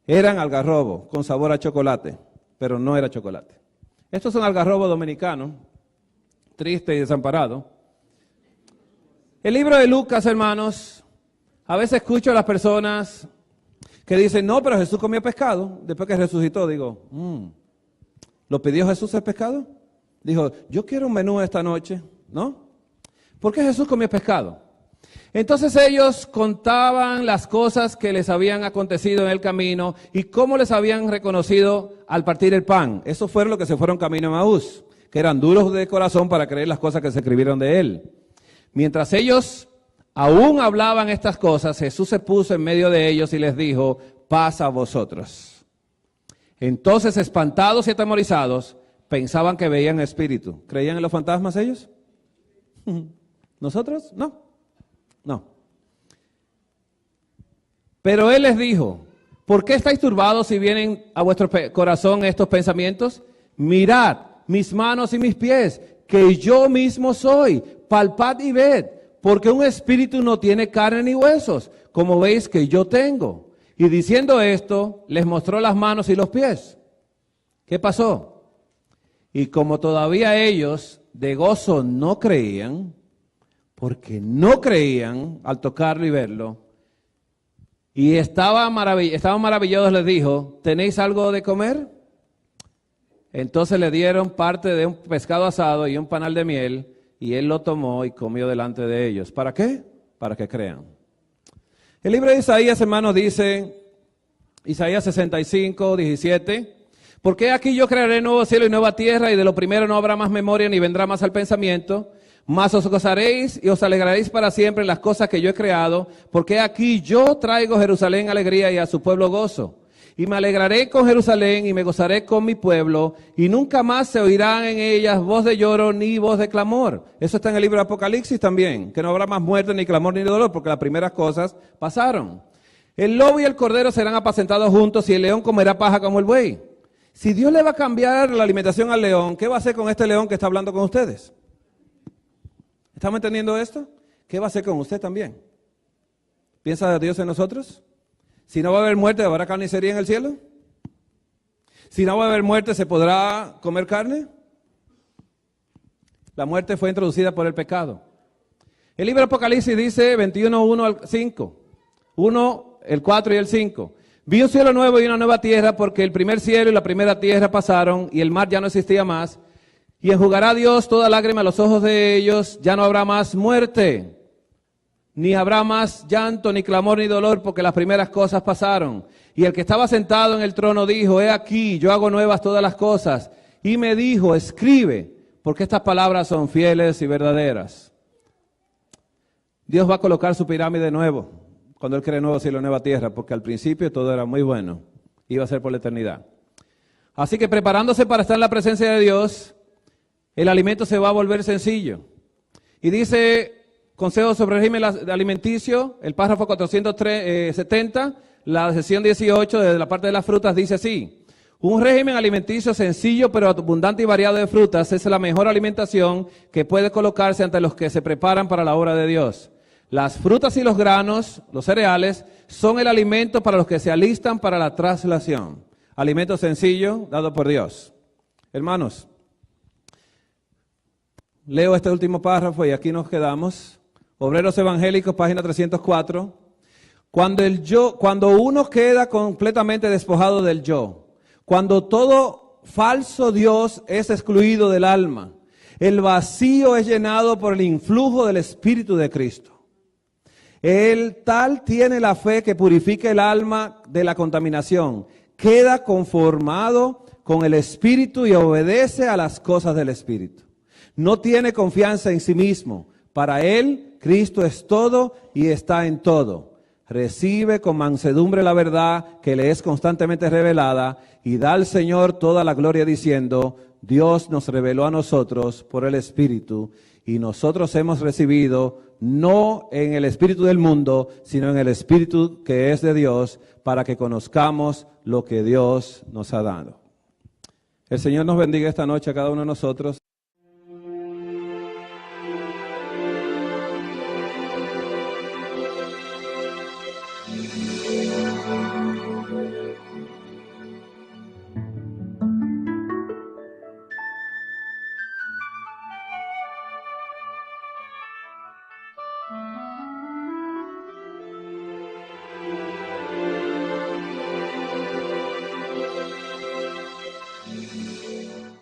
Eran algarrobo con sabor a chocolate, pero no era chocolate. Estos son algarrobos dominicanos, triste y desamparado. El libro de Lucas, hermanos, a veces escucho a las personas que dicen, no, pero Jesús comió pescado después que resucitó. Digo, ¿lo pidió Jesús el pescado? Dijo, yo quiero un menú esta noche, ¿no? ¿Por qué Jesús comió pescado? Entonces ellos contaban las cosas que les habían acontecido en el camino y cómo les habían reconocido al partir el pan. Eso fue lo que se fueron camino a Emaús, que eran duros de corazón para creer las cosas que se escribieron de él. Mientras ellos aún hablaban estas cosas, Jesús se puso en medio de ellos y les dijo, paz a vosotros. Entonces, espantados y atemorizados, pensaban que veían espíritu. ¿Creían en los fantasmas ellos? ¿Nosotros? No. Pero él les dijo, ¿por qué estáis turbados si vienen a vuestro corazón estos pensamientos? Mirad mis manos y mis pies, que yo mismo soy. Palpad y ved, porque un espíritu no tiene carne ni huesos, como veis que yo tengo. Y diciendo esto, les mostró las manos y los pies. ¿Qué pasó? Y como todavía ellos de gozo no creían, porque no creían al tocarlo y verlo, y estaban maravillados, les dijo, ¿tenéis algo de comer? Entonces le dieron parte de un pescado asado y un panal de miel, y él lo tomó y comió delante de ellos. ¿Para qué? Para que crean. El libro de Isaías, hermanos, dice, Isaías 65:17, porque aquí yo crearé nuevo cielo y nueva tierra, y de lo primero no habrá más memoria ni vendrá más al pensamiento, mas os gozaréis y os alegraréis para siempre en las cosas que yo he creado, porque aquí yo traigo a Jerusalén alegría y a su pueblo gozo. Y me alegraré con Jerusalén y me gozaré con mi pueblo, y nunca más se oirán en ellas voz de lloro ni voz de clamor. Eso está en el libro de Apocalipsis también, que no habrá más muerte, ni clamor, ni dolor, porque las primeras cosas pasaron. El lobo y el cordero serán apacentados juntos, y el león comerá paja como el buey. Si Dios le va a cambiar la alimentación al león, ¿qué va a hacer con este león que está hablando con ustedes? ¿Estamos entendiendo esto? ¿Qué va a hacer con usted también? ¿Piensa Dios en nosotros? Si no va a haber muerte, ¿habrá carnicería en el cielo? Si no va a haber muerte, ¿se podrá comer carne? La muerte fue introducida por el pecado. El libro de Apocalipsis dice 21:1 al 5. 1, el 4 y el 5. Vi un cielo nuevo y una nueva tierra, porque el primer cielo y la primera tierra pasaron y el mar ya no existía más. Y enjugará Dios toda lágrima a los ojos de ellos, ya no habrá más muerte, ni habrá más llanto, ni clamor, ni dolor, porque las primeras cosas pasaron. Y el que estaba sentado en el trono dijo, he aquí, yo hago nuevas todas las cosas. Y me dijo, escribe, porque estas palabras son fieles y verdaderas. Dios va a colocar su pirámide de nuevo, cuando Él cree nuevo cielo y nueva tierra, porque al principio todo era muy bueno, iba a ser por la eternidad. Así que preparándose para estar en la presencia de Dios, el alimento se va a volver sencillo. Y dice, Consejo sobre el régimen alimenticio, el párrafo 470, la sección 18, de la parte de las frutas, dice así: un régimen alimenticio sencillo pero abundante y variado de frutas es la mejor alimentación que puede colocarse ante los que se preparan para la obra de Dios. Las frutas y los granos, los cereales, son el alimento para los que se alistan para la traslación. Alimento sencillo dado por Dios. Hermanos, leo este último párrafo y aquí nos quedamos. Obreros Evangélicos, página 304. Cuando uno queda completamente despojado del yo, cuando todo falso Dios es excluido del alma, el vacío es llenado por el influjo del Espíritu de Cristo. El tal tiene la fe que purifica el alma de la contaminación, queda conformado con el Espíritu y obedece a las cosas del Espíritu. No tiene confianza en sí mismo. Para él, Cristo es todo y está en todo. Recibe con mansedumbre la verdad que le es constantemente revelada y da al Señor toda la gloria diciendo, Dios nos reveló a nosotros por el Espíritu y nosotros hemos recibido no en el espíritu del mundo, sino en el Espíritu que es de Dios, para que conozcamos lo que Dios nos ha dado. El Señor nos bendiga esta noche a cada uno de nosotros.